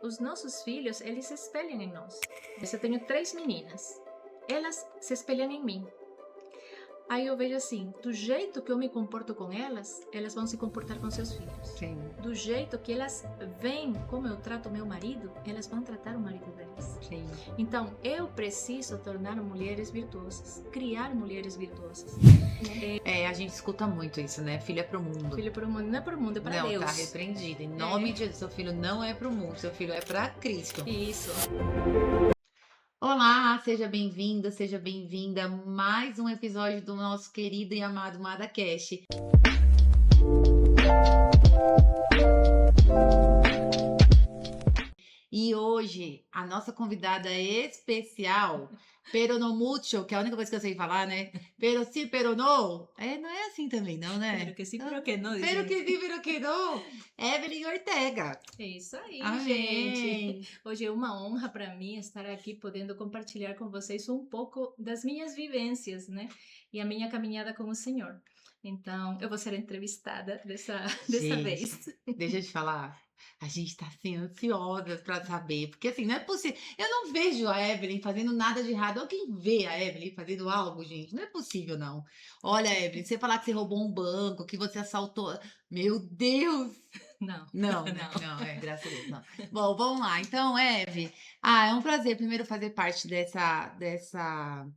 Os nossos filhos, eles se espelham em nós. Eu tenho 3 meninas. Elas se espelham em mim. Aí eu vejo assim, do jeito que eu me comporto com elas vão se comportar com seus filhos. Sim. Do jeito que elas veem como eu trato meu marido, elas vão tratar o marido delas. Sim. Então, eu preciso tornar mulheres virtuosas, criar mulheres virtuosas. A gente escuta muito isso, né? Filho é pro mundo. Filho para o mundo, não é para o mundo, é para Não, Deus. tá repreendido. Em nome de Jesus, seu filho não é pro mundo, seu filho é pra Cristo. Isso. Olá, seja bem-vindo, seja bem-vinda a mais um episódio do nosso querido e amado MadaCast. E hoje, a nossa convidada especial, peronomucho, que é a única coisa que eu sei falar, né? Pero si, pero no. Não é assim também, não, né? Pero que sim, pero que não. Pero que sim, pero que não. Evelyn Ortega. É isso aí, Amém. gente. Hoje é uma honra para mim estar aqui podendo compartilhar com vocês um pouco das minhas vivências, né? E a minha caminhada com o Senhor. Então, eu vou ser entrevistada dessa vez. Deixa eu te falar. A gente tá assim, ansiosa pra saber. Porque assim, não é possível. Eu não vejo a Evelyn fazendo nada de errado. Alguém vê a Evelyn fazendo algo, gente? Não é possível, não. Olha, Evelyn, você falar que você roubou um banco, que você assaltou. Meu Deus! Não. Não, né? Não, graças a Deus, não. Bom, vamos lá. Então, Eve, é um prazer primeiro fazer parte dessa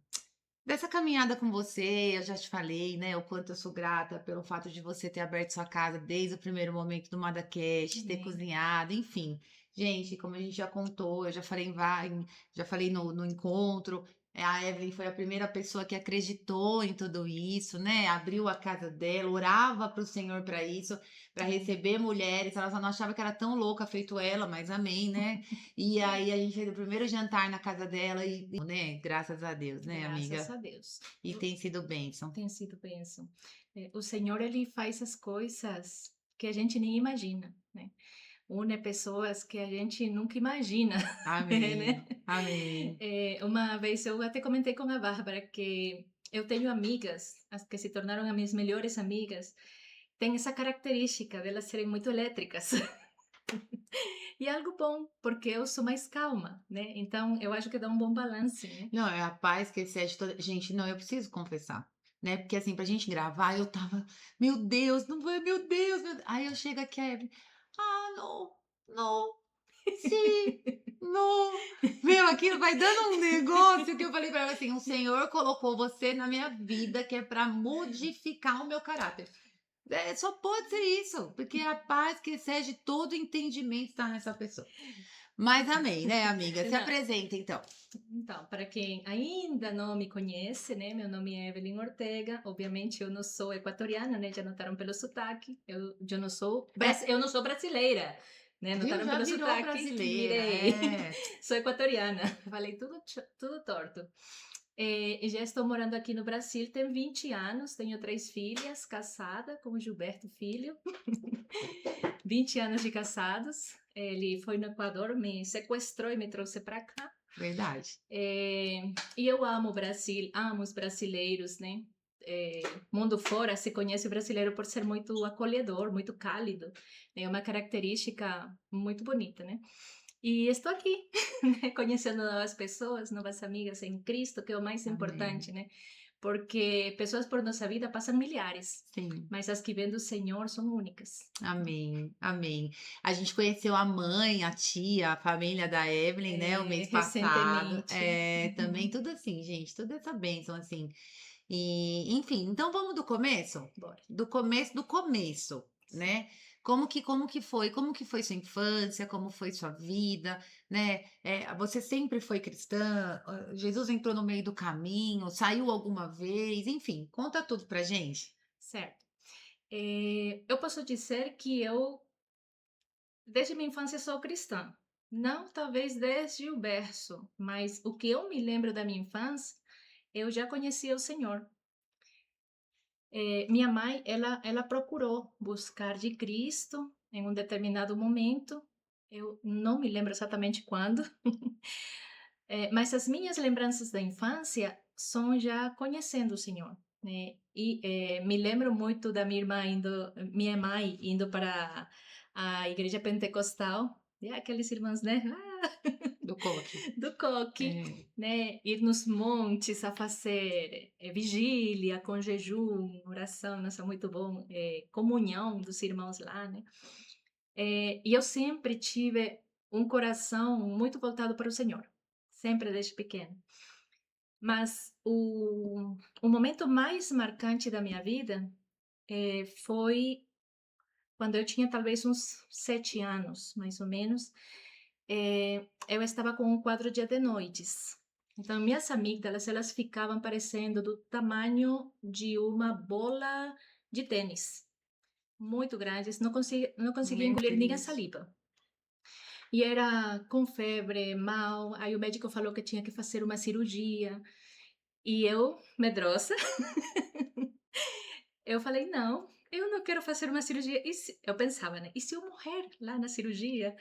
caminhada com você. Eu já te falei, né, o quanto eu sou grata pelo fato de você ter aberto sua casa desde o primeiro momento do MadaCast, ter cozinhado, enfim. Gente, como a gente já contou, eu já falei já falei no encontro, a Evelyn foi a primeira pessoa que acreditou em tudo isso, né? Abriu a casa dela, orava para o Senhor para isso, para receber mulheres. Ela só não achava que era tão louca feito ela, mas amém, né? E aí a gente fez o primeiro jantar na casa dela e, né? Graças a Deus, né, amiga? Graças a Deus. E tem sido bênção. Tem sido bênção. O Senhor, ele faz as coisas que a gente nem imagina, né? Une pessoas que a gente nunca imagina. Amém. né? Amém. Uma vez eu até comentei com a Bárbara que eu tenho amigas, as que se tornaram as minhas melhores amigas, tem essa característica delas serem muito elétricas. E é algo bom, porque eu sou mais calma, né? Então, eu acho que dá um bom balance, né? Não, é a paz que excede toda. Gente, não, eu preciso confessar, né? Porque assim, pra gente gravar, eu tava, meu Deus, não vai, meu Deus, meu Deus. Aí eu chego aqui, a Evelyn, não, não, sim, não. Meu, aquilo vai dando um negócio que eu falei pra ela assim: o Senhor colocou você na minha vida que é pra modificar o meu caráter. Só pode ser isso, porque a paz que excede todo entendimento está nessa pessoa. Mas amém, né, amiga? Se Não. apresenta, então. Então, para quem ainda não me conhece, né? Meu nome é Evelyn Ortega. Obviamente, eu não sou equatoriana, né? Já notaram pelo sotaque. Eu não sou brasileira, né? Notaram Já pelo virou sotaque. brasileira, Virei. Sou equatoriana. Falei tudo torto. E já estou morando aqui no Brasil tem 20 anos, tenho 3 filhas, casada com o Gilberto Filho. 20 anos de casados. Ele foi no Equador, me sequestrou e me trouxe para cá. Verdade. E eu amo o Brasil, amo os brasileiros, né? Mundo fora se conhece o brasileiro por ser muito acolhedor, muito cálido. É uma característica muito bonita, né? E estou aqui, né? Conhecendo novas pessoas, novas amigas em Cristo, que é o mais importante, né? Porque pessoas por nossa vida passam milhares. Sim. Mas as que vêm do Senhor são únicas. Amém, amém. A gente conheceu a mãe, a tia, a família da Evelyn, né, o mês passado. Recentemente. Também tudo assim, gente, tudo essa bênção, assim. E, enfim, então vamos do começo? Bora. Do começo, né? Como que foi sua infância, como foi sua vida, né? Você sempre foi cristã? Jesus entrou no meio do caminho, saiu alguma vez? Enfim, conta tudo pra gente. Certo. Eu posso dizer que eu, desde minha infância, sou cristã. Não talvez desde o berço, mas o que eu me lembro da minha infância, eu já conhecia o Senhor. Minha mãe, ela procurou buscar de Cristo em um determinado momento. Eu não me lembro exatamente quando, mas as minhas lembranças da infância são já conhecendo o Senhor, né? E me lembro muito da minha mãe indo para a igreja pentecostal, E aqueles irmãos, né? Do coque. Do coque, É. né? Ir nos montes a fazer vigília com jejum, oração, nossa, muito bom. Comunhão dos irmãos lá, né? E eu sempre tive um coração muito voltado para o Senhor, sempre desde pequena. Mas o momento mais marcante da minha vida foi quando eu tinha talvez uns 7 anos, mais ou menos. Eu estava com um quadro de adenoides. Então, minhas amígdalas, elas ficavam parecendo do tamanho de uma bola de tênis, muito grandes, não conseguia Meu engolir nem a Deus. saliva. E era com febre, mal, aí o médico falou que tinha que fazer uma cirurgia, e eu, medrosa, eu falei: "Não, eu não quero fazer uma cirurgia", eu pensava, né, "E se eu morrer lá na cirurgia?".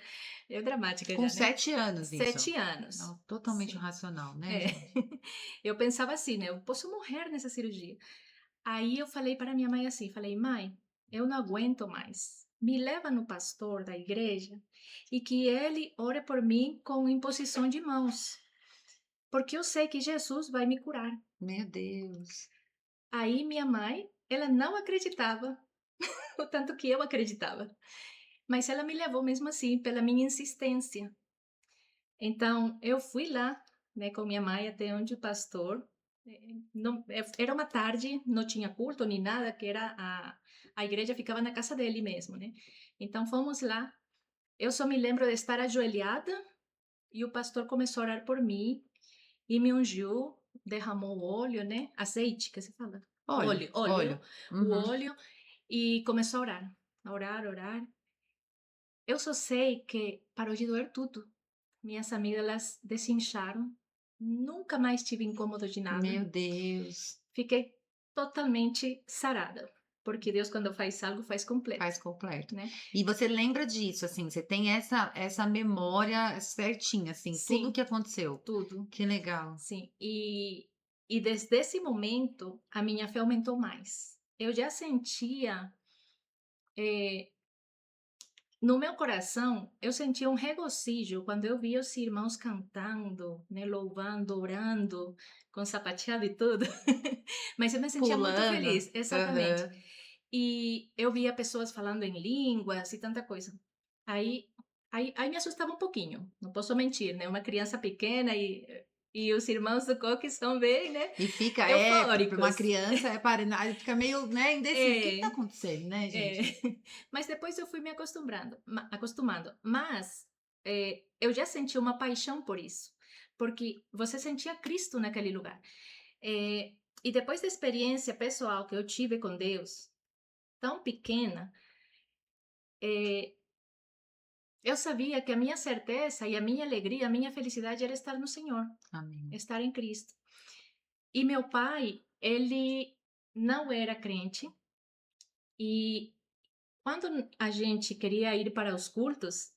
Eu dramática Com já, né. 7 anos isso? 7 anos, Não, totalmente sim. racional, né, É. gente? Eu pensava assim, né, eu posso morrer nessa cirurgia. Aí eu falei para minha mãe assim, falei: "Mãe, eu não aguento mais. Me leva no pastor da igreja e que ele ore por mim com imposição de mãos, porque eu sei que Jesus vai me curar". Meu Deus. Aí minha mãe, ela não acreditava, o tanto que eu acreditava, mas ela me levou mesmo assim, pela minha insistência. Então, eu fui lá, né, com minha mãe até onde o pastor, não, era uma tarde, não tinha culto nem nada, que era a igreja ficava na casa dele mesmo, né? Então fomos lá. Eu só me lembro de estar ajoelhada e o pastor começou a orar por mim e me ungiu, derramou óleo, né? Azeite, que se fala? Óleo, Óleo, óleo. o Uhum. óleo, e começou a orar, orar. Eu só sei que parou de doer tudo. Minhas amígdalas desincharam, nunca mais tive incômodo de nada, Meu Deus. fiquei totalmente sarada, porque Deus, quando faz algo, faz completo, Faz completo. né? E você lembra disso, assim, você tem essa memória certinha, assim, tudo o Sim, que aconteceu. tudo, Que legal. sim. E desde esse momento, a minha fé aumentou mais. Eu já sentia, eh, no meu coração, eu sentia um regozijo quando eu via os irmãos cantando, né, louvando, orando, com sapateado e tudo. Mas eu me sentia muito Pulando. feliz, exatamente. Aham. E eu via pessoas falando em línguas e tanta coisa. Aí, aí me assustava um pouquinho, não posso mentir, né? Uma criança pequena e os irmãos do coque são bem, né? E fica, para uma Eufóricos. criança, fica meio, né, indeciso. O que que tá É, acontecendo, né, é. gente? Mas depois eu fui me acostumando. Mas eu já senti uma paixão por isso, porque você sentia Cristo naquele lugar. E depois da experiência pessoal que eu tive com Deus, tão pequena, eh, eu sabia que a minha certeza e a minha alegria, a minha felicidade era estar no Senhor, Amém. estar em Cristo. E meu pai, ele não era crente, e quando a gente queria ir para os cultos,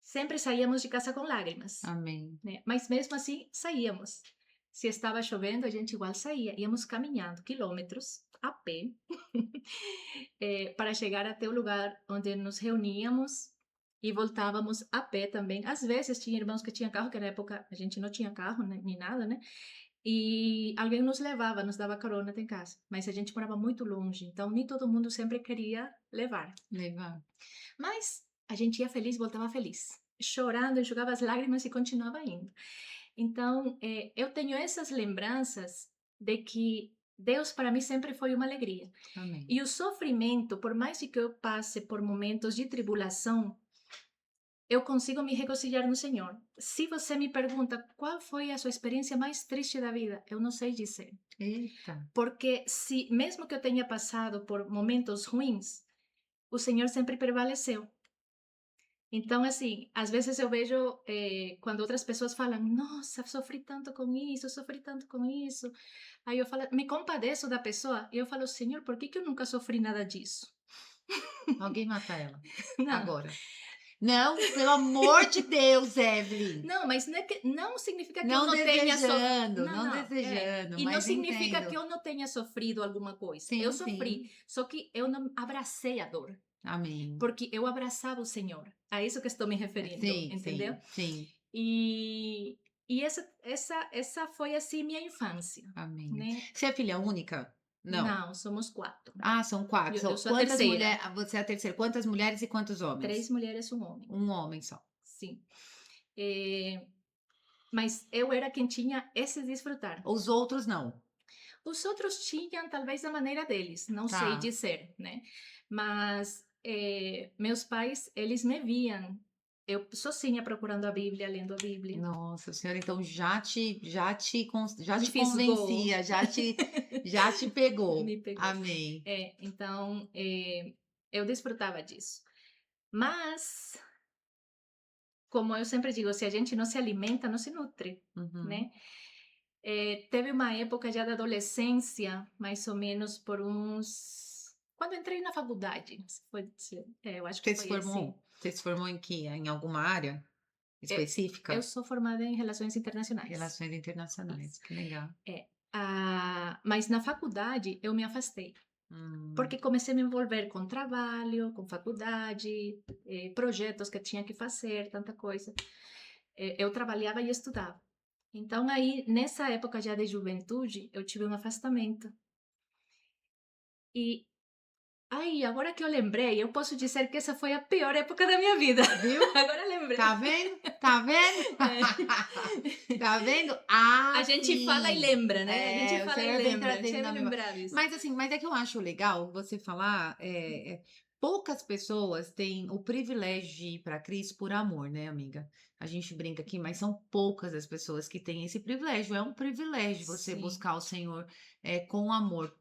sempre saíamos de casa com lágrimas, Amém. né? Mas mesmo assim, saíamos. Se estava chovendo, a gente igual saía. Íamos caminhando quilômetros a pé para chegar até o lugar onde nos reuníamos e voltávamos a pé também. Às vezes tinha irmãos que tinham carro, que na época a gente não tinha carro, né, nem nada, né? E alguém nos levava, nos dava carona até em casa. Mas a gente morava muito longe, então nem todo mundo sempre queria levar. Legal. Mas a gente ia feliz, voltava feliz, chorando, enxugava as lágrimas e continuava indo. Então, eu tenho essas lembranças de que Deus para mim sempre foi uma alegria. Amém. E o sofrimento, por mais que eu passe por momentos de tribulação, eu consigo me regozijar no Senhor. Se você me pergunta qual foi a sua experiência mais triste da vida, eu não sei dizer. Eita. Porque se mesmo que eu tenha passado por momentos ruins, o Senhor sempre prevaleceu. Então, assim, às vezes eu vejo quando outras pessoas falam, nossa, sofri tanto com isso, sofri tanto com isso. Aí eu falo, me compadeço da pessoa e eu falo, Senhor, por que que eu nunca sofri nada disso? Alguém mata ela. Não, Agora. Não, pelo amor de Deus, Evelyn. não, mas não, não significa que eu Não não tenha sofrido. desejando, Não, não não, desejando, E não mas significa que entendo. eu não tenha sofrido alguma coisa. Eu Sim, sofri, sim. só que eu não abracei a dor. Amém. porque eu abraçava o Senhor. A isso que estou me referindo, Sim, entendeu? sim, sim. E, e essa foi assim minha infância, Amém. né? Você é filha única? Não. Não, somos quatro. Ah, são 4. Eu São sou a quantas terceira. mulheres? Você é a terceira. Quantas mulheres e quantos homens? 3 mulheres, um homem. Um homem só. Sim. Eh, mas eu era quem tinha esse desfrutar. Os outros não. Os outros tinham, talvez, da maneira deles, não sei Tá. dizer, né? Mas meus pais, eles me viam, eu sozinha procurando a Bíblia, lendo a Bíblia. Nossa Senhora, então já Me te fisgou, convencia, já te pegou. me pegou. Amém. Então, eu desfrutava disso. Mas, como eu sempre digo, se a gente não se alimenta, não se nutre, Uhum. né? Teve uma época já da adolescência, mais ou menos por uns. Quando entrei na faculdade, eu acho que foi esse. Você se formou em que? Em alguma área Eu específica? sou formada em relações internacionais. Relações internacionais. Isso. Que legal. É. Mas na faculdade eu me afastei, Hum. porque comecei a me envolver com trabalho, com faculdade, projetos que tinha que fazer, tanta coisa. Eu trabalhava e estudava. Então, aí, nessa época já de juventude, eu tive um afastamento. E aí, agora que eu lembrei, eu posso dizer que essa foi a pior época da minha vida. Viu? Agora lembrei. Tá vendo? Tá vendo? É. Tá vendo? A Ah, gente fala e sim. lembra, né? A gente É, o fala e Senhor vem lembra. Deixa trazendo eu me na memória. lembrar disso. Mas assim, mas é que eu acho legal você falar, poucas pessoas têm o privilégio de ir para Cristo por amor, né, amiga? A gente brinca aqui, mas são poucas as pessoas que têm esse privilégio. É um privilégio você Sim. buscar o Senhor com amor.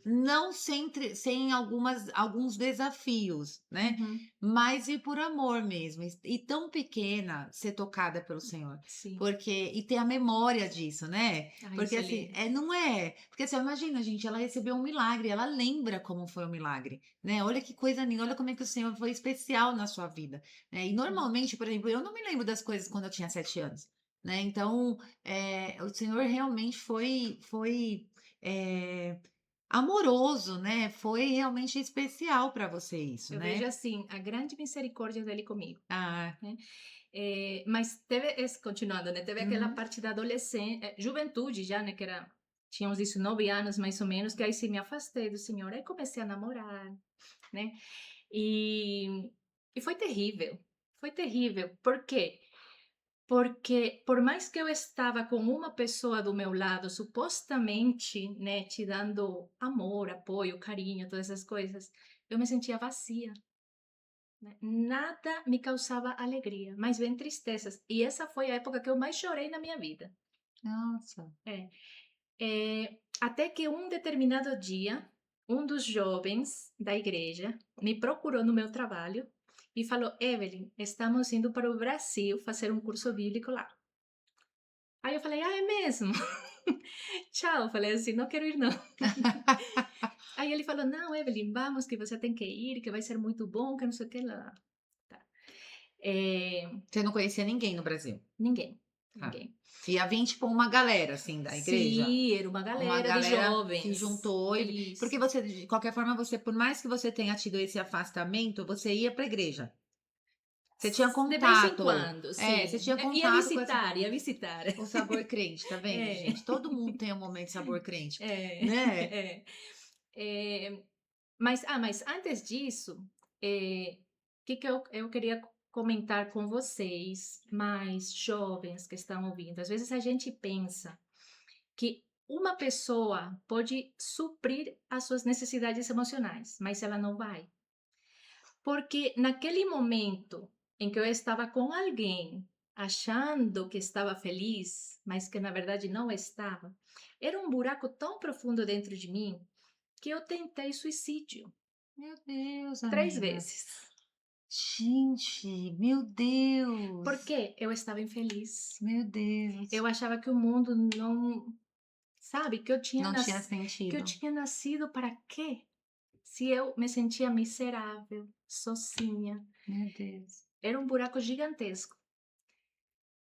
Não sem alguns desafios, né? Uhum. Mas e por amor mesmo. E tão pequena ser tocada pelo Senhor. Sim. E ter a memória disso, né? Ai, Porque isso é assim, lindo. não é. Porque assim, imagina, gente, ela recebeu um milagre, ela lembra como foi o milagre, né? Olha que coisa linda, olha como é que o Senhor foi especial na sua vida, né? E Sim. normalmente, por exemplo, eu não me lembro das coisas quando eu tinha 7 anos, né? Então, o Senhor realmente é, amoroso, né? Foi realmente especial para você isso, Eu vejo né? assim, a grande misericórdia dele comigo, Ah, né? Mas teve, continuando, né? Teve aquela uhum. parte da adolescência, juventude já, né? Que era, tinha uns 19 anos mais ou menos, que aí sim me afastei do Senhor. Aí comecei a namorar, né? E, e foi terrível. Foi terrível. Por quê? Porque por mais que eu estava com uma pessoa do meu lado, supostamente, né, te dando amor, apoio, carinho, todas essas coisas, eu me sentia vazia, né? Nada me causava alegria, mas bem tristezas. E essa foi a época que eu mais chorei na minha vida. Nossa. É. Até que um determinado dia, um dos jovens da igreja me procurou no meu trabalho e falou: Evelyn, estamos indo para o Brasil fazer um curso bíblico lá. Aí eu falei: ah, é mesmo? Tchau. Falei assim: não quero ir, não. Aí ele falou: não, Evelyn, vamos, que você tem que ir, que vai ser muito bom, que não sei o que lá. Tá. Você não conhecia ninguém no Brasil? Ninguém, Tá. ninguém. E havia, tipo, uma galera, assim, da igreja? Sim, era uma Uma galera de galera se jovens. juntou porque Isso. você, de qualquer forma, você, por mais que você tenha tido esse afastamento, você ia para a igreja. Você tinha De vez em contato. quando, Você sim. tinha Ia contato com essa, visitar, ia visitar. o sabor crente, tá vendo, É, gente? Todo mundo tem um momento de sabor crente, é, né? é. É, mas antes disso, o que eu queria comentar com vocês, mais jovens que estão ouvindo? Às vezes a gente pensa que uma pessoa pode suprir as suas necessidades emocionais, mas ela não vai. Porque naquele momento em que eu estava com alguém, achando que estava feliz, mas que na verdade não estava, era um buraco tão profundo dentro de mim que eu tentei suicídio Meu Deus, 3 amiga. vezes. Gente, meu Deus. Porque eu estava infeliz. Meu Deus. Eu achava que o mundo não, sabe, Não tinha sentido. nascido para quê? Se eu me sentia miserável, sozinha. Meu Deus. Era um buraco gigantesco.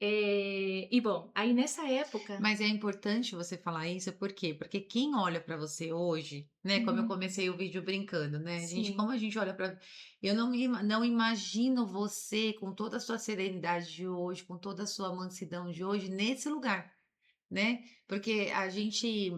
E bom, aí nessa época. Mas é importante você falar isso, por quê? Porque quem olha pra você hoje, né, como eu Uhum, comecei o vídeo brincando, né, gente, sim, como a gente olha pra eu não imagino você com toda a sua serenidade de hoje, com toda a sua mansidão de hoje, nesse lugar. Né, porque a gente,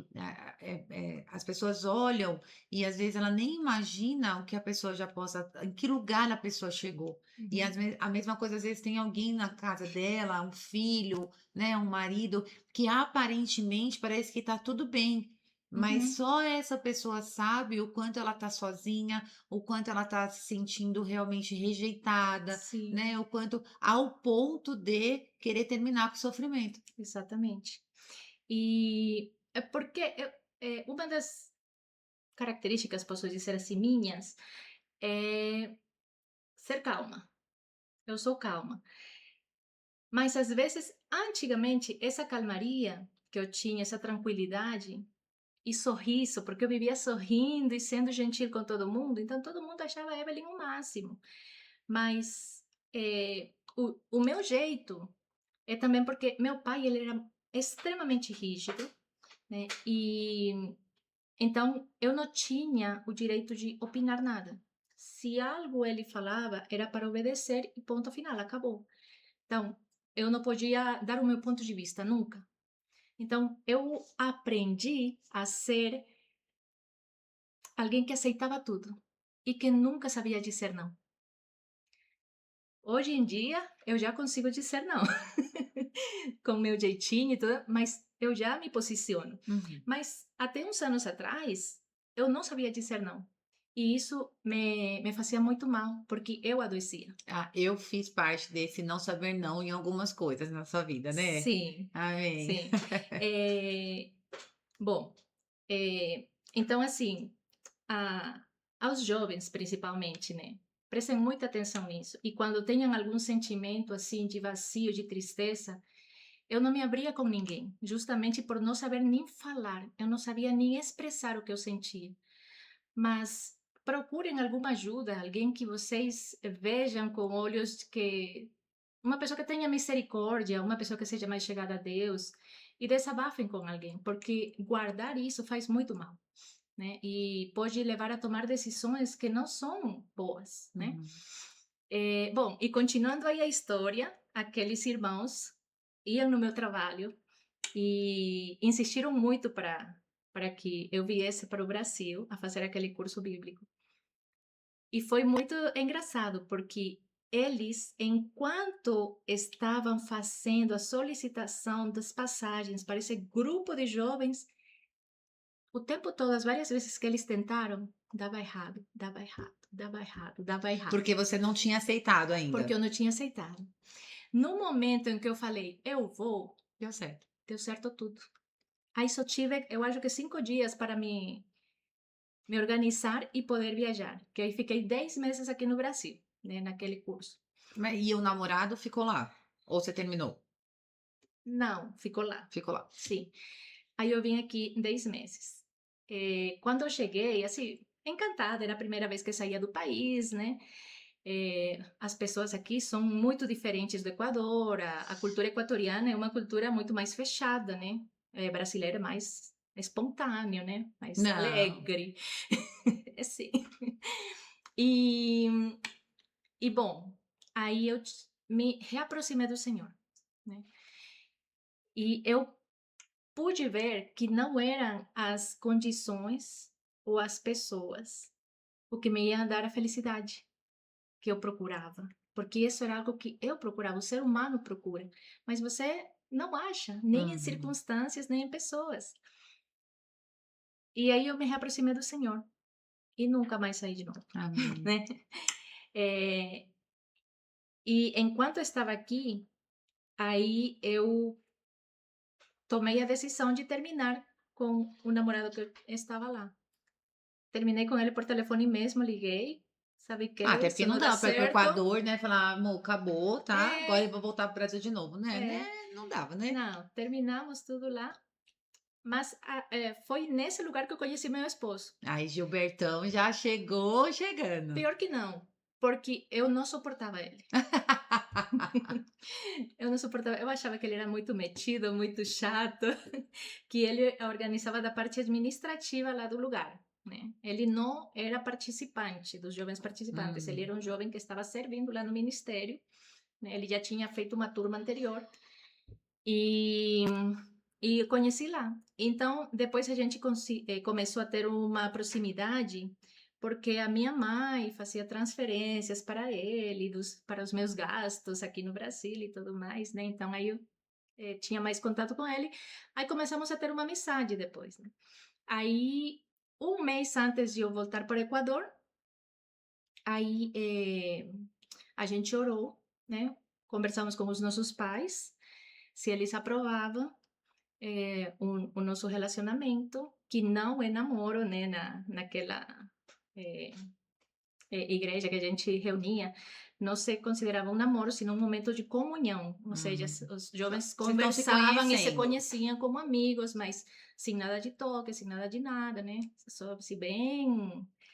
as pessoas olham e às vezes ela nem imagina o que a pessoa já possa em que lugar a pessoa chegou. E uhum, às vezes a mesma coisa, às vezes tem alguém na casa dela, um filho, né, um marido, que aparentemente parece que está tudo bem, mas uhum, só essa pessoa sabe o quanto ela está sozinha, o quanto ela está se sentindo realmente rejeitada, sim, né, o quanto ao ponto de querer terminar com o sofrimento. exatamente. E é porque uma das características, posso dizer assim, minhas, é ser calma. Eu sou calma. Mas às vezes, antigamente, essa calmaria que eu tinha, essa tranquilidade e sorriso, porque eu vivia sorrindo e sendo gentil com todo mundo, então todo mundo achava a Evelyn o máximo. Mas o meu jeito é também porque meu pai ele era extremamente rígido, né? E então eu não tinha o direito de opinar nada. Se algo ele falava, era para obedecer e ponto final, acabou. Então, eu não podia dar o meu ponto de vista, nunca. Então, eu aprendi a ser alguém que aceitava tudo e que nunca sabia dizer não. Hoje em dia, eu já consigo dizer não, com o meu jeitinho e tudo, mas eu já me posiciono. Uhum. Mas até uns anos atrás, eu não sabia dizer não. E isso me fazia muito mal, porque eu adoecia. Ah, eu fiz parte desse não saber não em algumas coisas na sua vida, né. Sim, Amém. sim. Eh, bom, então assim, a aos jovens principalmente, né, prestem muita atenção nisso. E quando tenham algum sentimento, assim, de vazio, de tristeza, eu não me abria com ninguém, justamente por não saber nem falar, eu não sabia nem expressar o que eu sentia. Mas procurem alguma ajuda, alguém que vocês vejam com olhos que uma pessoa que tenha misericórdia, uma pessoa que seja mais chegada a Deus, e desabafem com alguém, porque guardar isso faz muito mal, né? E pode levar a tomar decisões que não são boas, né? Uhum. Bom, e continuando aí a história, aqueles irmãos iam no meu trabalho e insistiram muito para que eu viesse para o Brasil a fazer aquele curso bíblico. E foi muito engraçado, porque eles, enquanto estavam fazendo a solicitação das passagens para esse grupo de jovens, o tempo todo, as várias vezes que eles tentaram, dava errado, dava errado, dava errado, dava errado, Porque você não tinha aceitado porque ainda. eu não tinha aceitado. No momento em que eu falei, eu vou, Deu certo. deu certo tudo. Aí só tive, eu acho que 5 dias para me organizar e poder viajar, que aí fiquei 10 meses aqui no Brasil, né, naquele curso. E o namorado ficou lá? Ou você terminou? Não, ficou lá, Ficou lá. sim. Aí eu vim aqui 10 meses. Quando eu cheguei, assim, encantada, era a primeira vez que saía do país, né? As pessoas aqui são muito diferentes do Equador, a cultura equatoriana é uma cultura muito mais fechada, né? Brasileira é mais espontâneo, né? Mais Não. alegre, é sim. E, e bom, aí eu me reaproximei do Senhor, né? E eu pude ver que não eram as condições ou as pessoas o que me ia dar a felicidade que eu procurava, porque isso era algo que eu procurava, o ser humano procura, mas você não acha, nem em Uhum. circunstâncias, nem em pessoas. E aí eu me reaproximei do Senhor e nunca mais saí de novo, Amém. né? Eh, e enquanto eu estava aqui, aí eu tomei a decisão de terminar com o namorado que eu estava lá. Terminei com ele por telefone mesmo, liguei, sabe que Ah, até porque isso não não dá dá para ir para o certo. Equador, né, falar: "Amor, acabou, tá, agora eu É, vou voltar para o Brasil de novo", né, é. não dava, né. Não, terminamos tudo lá, mas foi nesse lugar que eu conheci meu esposo. Aí Gilbertão já chegou chegando. Pior que não, porque eu não suportava ele. eu não suportava, eu achava que ele era muito metido, muito chato, que ele organizava da parte administrativa lá do lugar, né? Ele não era participante, dos jovens participantes, ele era um jovem que estava servindo lá no ministério, né? Ele já tinha feito uma turma anterior e, e eu conheci lá. Então, depois a gente começou a ter uma proximidade, porque a minha mãe fazia transferências para ele, para os meus gastos aqui no Brasil e tudo mais, né? Então, aí eu tinha mais contato com ele. Aí começamos a ter uma amizade depois, né? Aí, um mês antes de eu voltar para o Equador, aí a gente orou, né? Conversamos com os nossos pais, se eles aprovavam o nosso relacionamento, que não é namoro, né? Naquela eh, igreja que a gente reunia, não se considerava um namoro, sino um momento de comunhão. Ou seja, os jovens Vocês estão se conversavam e se conhecendo. conheciam como amigos, mas sem nada de toque, sem nada de nada, né? Só assim, bem,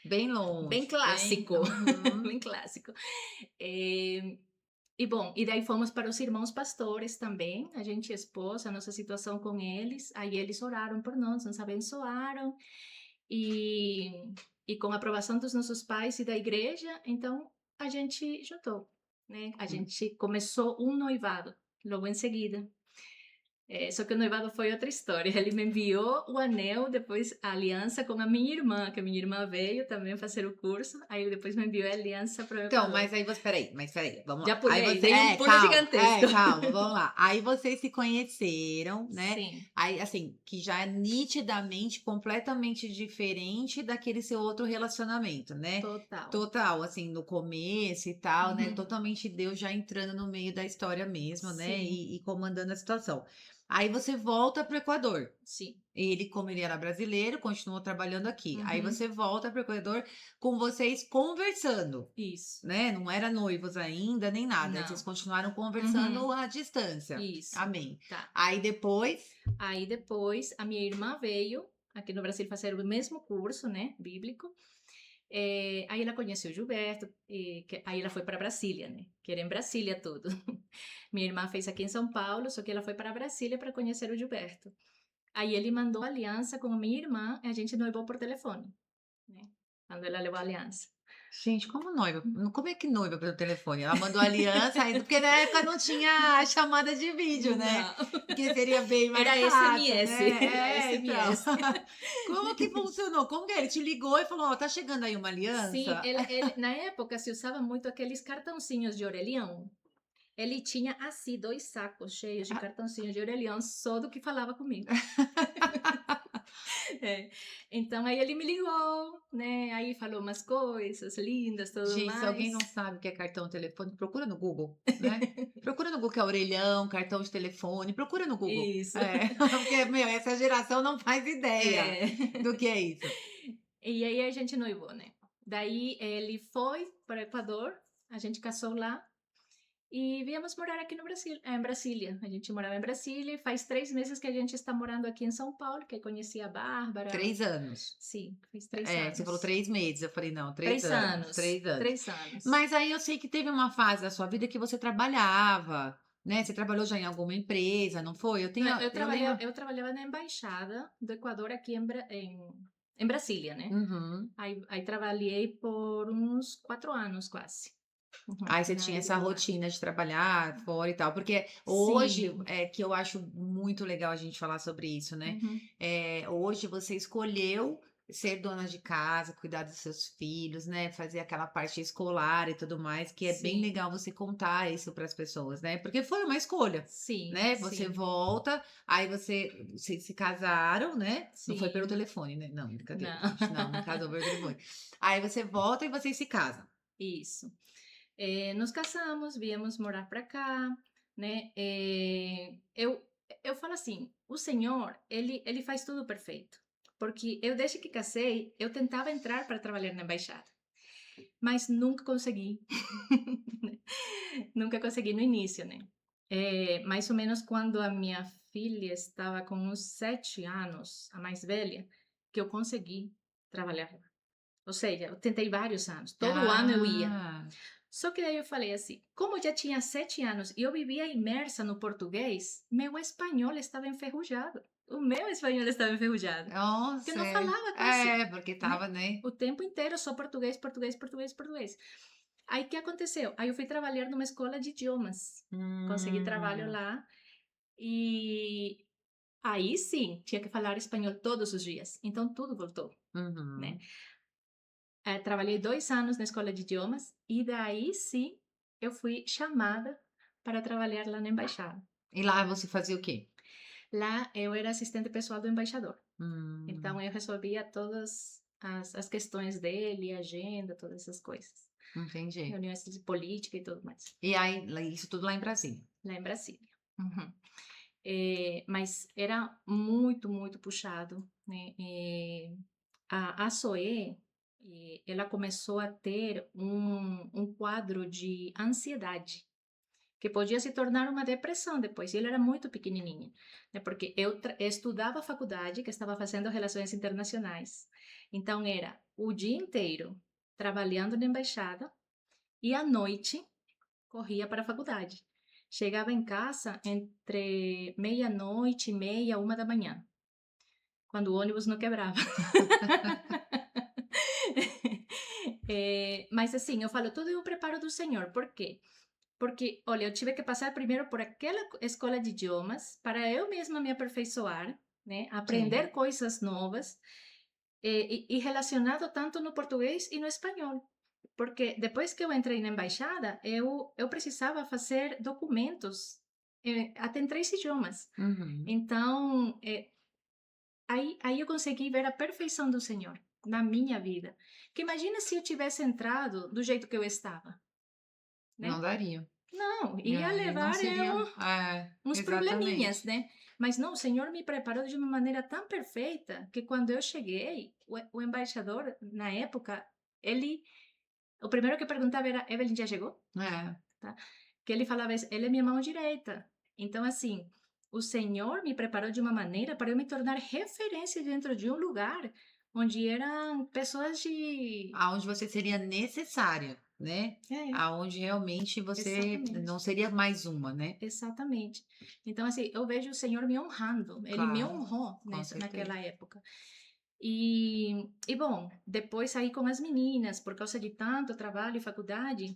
Bem bem longe, bem. clássico, Uhum. bem clássico. E bom, e daí fomos para os irmãos pastores também, a gente expôs a nossa situação com eles, aí eles oraram por nós, nos abençoaram, e, e com a aprovação dos nossos pais e da igreja, então a gente juntou, né? A gente começou um noivado logo em seguida. Só que o noivado foi outra história. Ele me enviou o anel, depois a aliança com a minha irmã, que a minha irmã veio também fazer o curso. Aí ele depois me enviou a aliança para o Então, Equador. mas peraí, vamos Já lá. Aí pulei, você, dei um pulo calma, gigantesco. calma, vamos lá. Aí vocês se conheceram, né? Sim, Aí, assim, que já é nitidamente, completamente diferente daquele seu outro relacionamento, né? total. Total, assim, no começo e tal, né? Uhum. Totalmente Deus já entrando no meio da história mesmo, né? Sim, E comandando a situação. Aí você volta para o Equador. sim. Ele, como ele era brasileiro, continuou trabalhando aqui. Aí Uhum. você volta para o Equador com vocês conversando, Isso. né? Não era noivos ainda, nem nada. Aí vocês Não. continuaram conversando Uhum. à distância. Isso. Amém. Tá. Aí depois, Aí depois a minha irmã veio aqui no Brasil fazer o mesmo curso, né, bíblico. Aí ela conheceu o Gilberto, aí ela foi para Brasília, né? Que era em Brasília tudo. Minha irmã fez aqui em São Paulo, só que ela foi para Brasília para conhecer o Gilberto. Aí ele mandou a aliança com a minha irmã e a gente noivou por telefone, né? Quando ela levou a aliança. gente, como noiva? Como é que noiva pelo telefone? Ela mandou aliança, porque na época não tinha chamada de vídeo, né? Não, Porque seria bem mais era fácil, SMS, né? era Então. SMS. Como que funcionou? Como que é? Ele te ligou e falou, ó, tá chegando aí uma Sim, aliança? na época se usava muito aqueles cartãozinhos de orelhão. Ele tinha assim 2 sacos cheios de cartãozinhos de orelhão só do que falava comigo. É. Então aí ele me ligou, né? Aí falou umas coisas lindas, tudo Gente, se alguém mais. não sabe o que é cartão telefone, procura no Google, né? Procura no Google que é orelhão, cartão de telefone, procura no Google. Isso. É, porque, meu, essa geração não faz ideia É. do que é isso. E aí a gente noivou, né? Daí ele foi para o Equador, a gente casou lá e viemos morar aqui no Brasil, em Brasília. A gente morava em Brasília e faz 3 meses que a gente está morando aqui em São Paulo, que eu conheci a Bárbara. 3 anos. Sim, faz três É, você falou anos. 3 meses. Eu falei, não, três Três anos, anos. 3 anos. 3 anos. Mas aí eu sei que teve uma fase da sua vida que você trabalhava, né? Você trabalhou já em alguma empresa, não foi? Não, Eu lembro. eu trabalhava na embaixada do Equador aqui em Brasília, né? Uhum. Aí trabalhei por uns 4 anos quase. Aí você Na tinha área essa diplomática. rotina de trabalhar fora e tal, porque hoje Sim. é que eu acho muito legal a gente falar sobre isso, né? Uhum. Hoje você escolheu ser dona de casa, cuidar dos seus filhos, né? Fazer aquela parte escolar e tudo mais, que é bem Sim. legal você contar isso para as pessoas, né? Porque foi uma escolha, Sim. né? Você Sim. volta, aí vocês se casaram, né? Não foi pelo Sim. telefone, né? Não, brincadeira, Não. gente. Não, não casou pelo telefone. Aí você volta e vocês se casam. Isso. Nos casamos, viemos morar para cá, né? Eu falo assim, o Senhor, ele faz tudo perfeito. Porque eu, desde que casei, eu tentava entrar para trabalhar na embaixada, mas nunca consegui. Nunca consegui no início, né? Mais ou menos quando a minha filha estava com uns 7 anos, a mais velha, que eu consegui trabalhar lá. Ou seja, eu tentei vários anos. Todo ano eu ia. Ah. Só que daí eu falei assim, como eu já tinha 7 anos e eu vivia imersa no português, meu espanhol estava enferrujado. O meu espanhol estava enferrujado, porque eu Nossa, não falava quase, é, porque né, tava, né? o tempo inteiro só português, português, português, português. Aí o que aconteceu? Aí eu fui trabalhar numa escola de idiomas, consegui trabalho Hum, lá e aí sim, tinha que falar espanhol todos os dias, então tudo voltou, né. uhum. Trabalhei 2 anos na escola de idiomas e daí sim eu fui chamada para trabalhar lá na embaixada. E lá você fazia o quê? Lá eu era assistente pessoal do embaixador, então Hum, eu resolvia todas as questões dele, agenda, todas essas coisas, entendi. reuniões de política e tudo mais, E aí, isso tudo lá em Brasília? lá em Brasília. Uhum. Mas era muito, muito puxado, né, a Zoe, ela começou a ter um quadro de ansiedade, que podia se tornar uma depressão depois, e ela era muito pequenininha, né, porque eu estudava faculdade, que estava fazendo relações internacionais, então era o dia inteiro trabalhando na embaixada, e à noite corria para a faculdade. Chegava em casa entre meia-noite e meia, 1 da manhã, quando o ônibus não quebrava. Mas assim, eu falo, tudo é um preparo do Senhor. Por quê? Porque, olha, eu tive que passar primeiro por aquela escola de idiomas para eu mesma me aperfeiçoar, né? Aprender Sim. coisas novas e relacionado tanto no português e no espanhol. Porque depois que eu entrei na embaixada, eu precisava fazer documentos até em 3 idiomas. Uhum. Então, aí eu consegui ver a perfeição do Senhor na minha vida. Que imagina se eu tivesse entrado do jeito que eu estava, Não né? daria. Não, ia É, e não levar seria. É, uns probleminhas, exatamente. né? Mas não, o Senhor me preparou de uma maneira tão perfeita que quando eu cheguei, o embaixador, na época, ele, o primeiro que perguntava era, Evelyn, já chegou? É. Tá? Que ele falava, ele é minha mão direita. Então, assim, o Senhor me preparou de uma maneira para eu me tornar referência dentro de um lugar onde eram pessoas de... Aonde você seria necessária, né? É, Aonde realmente você exatamente. não seria mais uma, né? Exatamente. Então, assim, eu vejo o Senhor me honrando. Ele me Claro, honrou com certeza. naquela época. Bom, depois saí com as meninas, por causa de tanto trabalho e faculdade,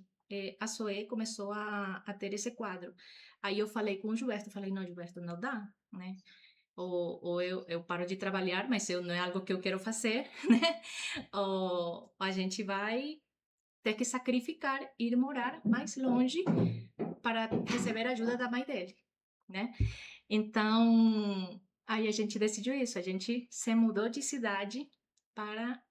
a Zoe começou a ter esse quadro. Aí eu falei com o Gilberto, falei, não, Gilberto, não dá, né? Ou eu paro de trabalhar, mas eu, não é algo que eu quero fazer, né? Ou a gente vai ter que sacrificar, ir morar mais longe para receber a ajuda da mãe dele, né? Então, aí a gente decidiu isso, a gente se mudou de cidade para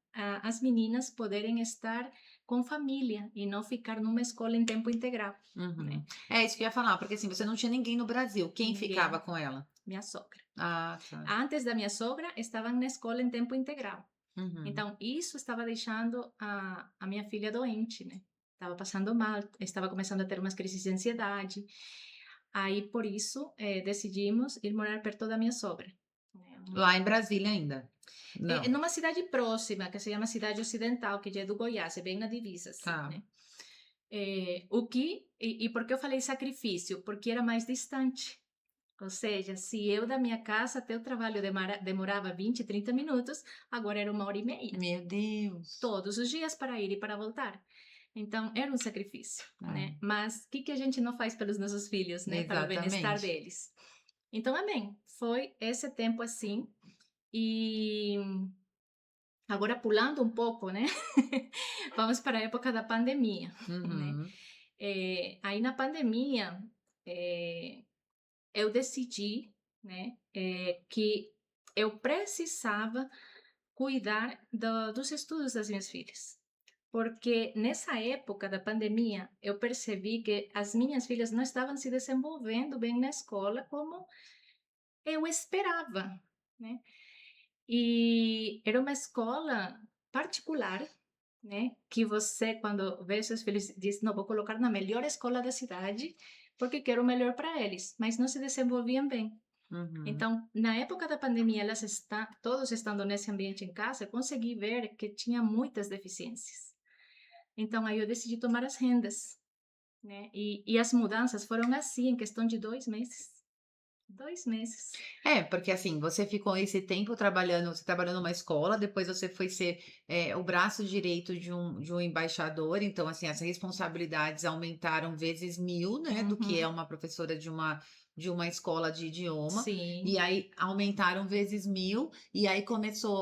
as meninas poderem estar com família e não ficar numa escola em tempo integral, né? Uhum. É isso que eu ia falar, porque assim, você não tinha ninguém no Brasil. Quem ficava Ninguém, com ela? minha sogra. Ah, tá. Antes da minha sogra, estavam na escola em tempo integral. Uhum. Então, isso estava deixando a minha filha doente, né? Estava passando mal, estava começando a ter umas crises de ansiedade. Aí, por isso, decidimos ir morar perto da minha sogra, né? Lá em Brasília ainda? Não. Numa cidade próxima, que se chama Cidade Ocidental, que já é do Goiás, é bem na divisa, assim, Tá. né? E por que eu falei sacrifício? Porque era mais distante. Ou seja, se eu da minha casa até o trabalho demorava 20, 30 minutos, agora era 1 hora e meia. Meu Deus. Todos os dias para ir e para voltar. Então, era um sacrifício, né? É, Mas o que, que a gente não faz pelos nossos filhos, né? Para o bem-estar exatamente. deles. Então, amém. Foi esse tempo assim. E agora, pulando um pouco, né? Vamos para a época da pandemia, né? Uhum. Aí, na pandemia, eu decidi, né? Que eu precisava cuidar dos estudos das minhas filhas. Porque nessa época da pandemia, eu percebi que as minhas filhas não estavam se desenvolvendo bem na escola como eu esperava, né? E era uma escola particular, né? Que você, quando vê seus filhos, diz: não, vou colocar na melhor escola da cidade, porque quero o melhor para eles, mas não se desenvolviam bem. Uhum. Então, na época da pandemia, todos estando nesse ambiente em casa, eu consegui ver que tinha muitas deficiências. Então aí eu decidi tomar as rendas, né? E as mudanças foram assim, em questão de 2 meses. 2 meses. É, porque assim, você ficou esse tempo trabalhando, você trabalhou numa escola, depois você foi ser o braço direito de um embaixador, então assim, as responsabilidades aumentaram vezes mil, né, do que é Uhum. uma professora de uma escola de idioma, e Sim. aí aumentaram vezes mil, e aí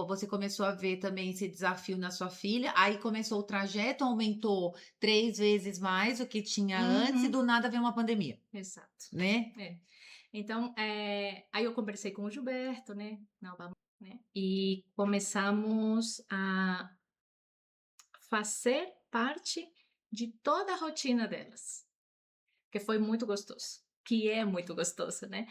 você começou a ver também esse desafio na sua filha, aí começou o trajeto, aumentou 3 vezes mais o que tinha antes, e Uhum. do nada veio uma pandemia, Exato. né? É. Então, aí eu conversei com o Gilberto, né? Não, vamos, né? E começamos a fazer parte de toda a rotina delas, que foi muito gostoso, que é muito gostoso, né?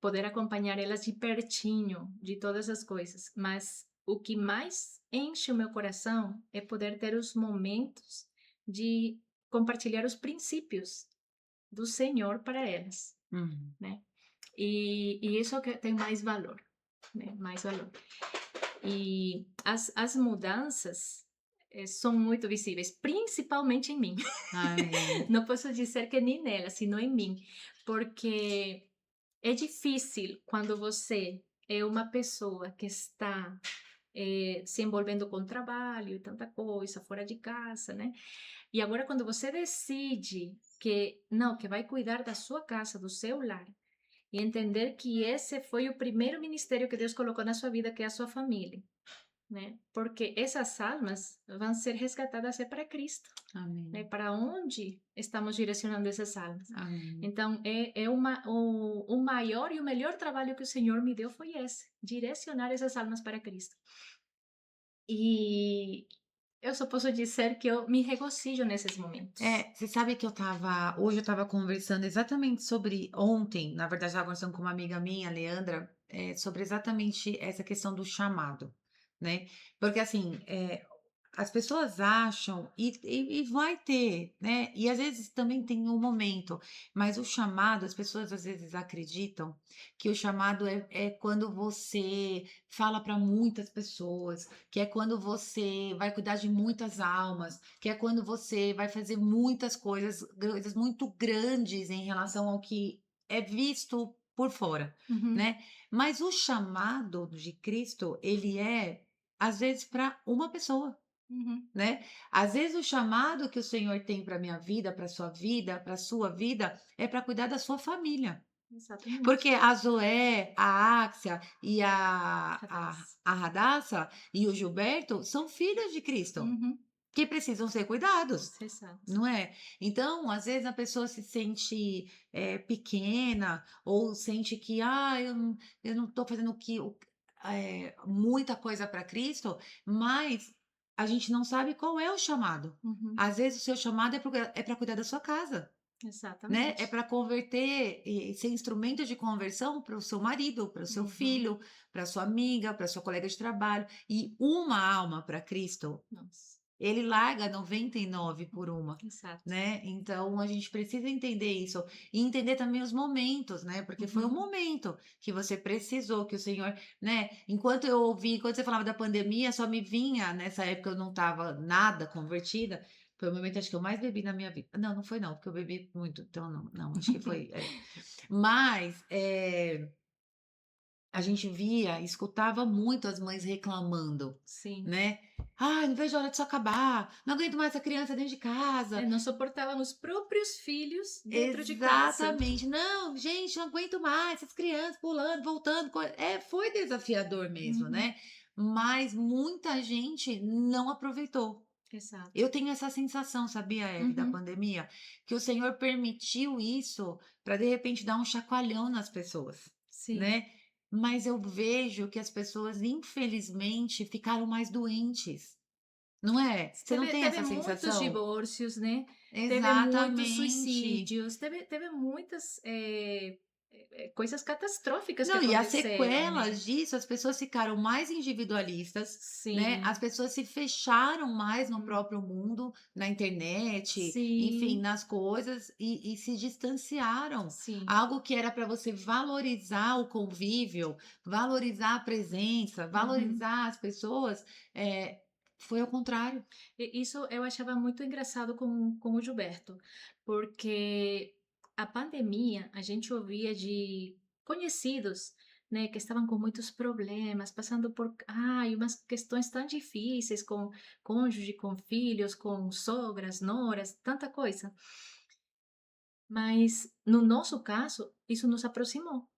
Poder acompanhar elas de pertinho, de todas as coisas. Mas o que mais enche o meu coração é poder ter os momentos de compartilhar os princípios do Senhor para elas, Uhum. né? E isso é o que tem mais valor, né? Mais valor. E as mudanças são muito visíveis, principalmente em mim. Ai. Não posso dizer que nem nela, sino em mim, porque é difícil quando você é uma pessoa que está se envolvendo com trabalho e tanta coisa fora de casa, né? E agora quando você decide que não, que vai cuidar da sua casa, do seu lar, e entender que esse foi o primeiro ministério que Deus colocou na sua vida, que é a sua família, né? Porque essas almas vão ser resgatadas para Cristo, né? Amém. Para onde estamos direcionando essas almas? Amém. Então, o maior e o melhor trabalho que o Senhor me deu foi esse, direcionar essas almas para Cristo. E eu só posso dizer que eu me regozijo nesses momentos. Você sabe que hoje eu estava conversando exatamente sobre, ontem, na verdade, estava conversando com uma amiga minha, Leandra, sobre exatamente essa questão do chamado, né? Porque assim, as pessoas acham, e vai ter, né? E às vezes também tem um momento, mas o chamado, as pessoas às vezes acreditam que o chamado é quando você fala para muitas pessoas, que é quando você vai cuidar de muitas almas, que é quando você vai fazer muitas coisas muito grandes em relação ao que é visto por fora, Uhum, né? Mas o chamado de Cristo, ele é, às vezes, para uma pessoa. uhum, Né? Às vezes o chamado que o Senhor tem para minha vida, para sua vida, para sua vida, é para cuidar da sua família. exatamente. Porque a Zoé, a Áxia e a, a, Radassa. a Radassa e o Gilberto são filhos de Cristo, Uhum, que precisam ser cuidados. exato. Não é? Então, às vezes a pessoa se sente pequena ou sente que eu não estou fazendo muita coisa para Cristo, mas a gente não sabe qual é o chamado. Uhum, Às vezes o seu chamado é para cuidar da sua casa, né? É exatamente. para converter e ser instrumento de conversão para o seu marido, para o seu Uhum, filho, para sua amiga, para sua colega de trabalho. E uma alma para Cristo, nossa, ele larga 99 por uma, exato. né? Então a gente precisa entender isso e entender também os momentos, né? Porque foi um Uhum, momento que você precisou, que o Senhor, né? Enquanto você falava da pandemia, só me vinha, nessa época eu não estava nada convertida. Foi o momento, acho que eu mais bebi na minha vida. Não, não foi não, porque eu bebi muito, então não, não, acho que foi. Mas a gente via, escutava muito as mães reclamando, sim. né? Não vejo a hora disso acabar, não aguento mais essa criança dentro de casa. Não suportavam os próprios filhos dentro de casa. Exatamente. Não, gente, não aguento mais essas crianças pulando, voltando. Foi desafiador mesmo, Uhum, né? Mas muita gente não aproveitou. exato. Eu tenho essa sensação, sabia, Eve, da Uhum, pandemia, que o Senhor permitiu isso para de repente dar um chacoalhão nas pessoas, sim. né? Mas eu vejo que as pessoas, infelizmente, ficaram mais doentes, não é? Você não Teve, tem teve essa muitos sensação? divórcios, né? Teve muitos Exatamente. suicídios, teve muitas coisas catastróficas que Não, e as aconteceram, né? sequelas disso, as pessoas ficaram mais individualistas, né? As Sim, pessoas se fecharam mais no uhum, próprio mundo, na internet, enfim, sim, nas coisas, e se distanciaram. sim. Algo que era para você valorizar o convívio, valorizar a presença, Uhum, valorizar as pessoas, foi ao contrário. E isso eu achava muito engraçado com o Gilberto, porque a pandemia a gente ouvia de conhecidos, né, que estavam com muitos problemas, passando por, ai, umas questões tão difíceis com cônjuge, com filhos, com sogras, noras, tanta coisa. Mas no nosso caso, isso nos aproximou.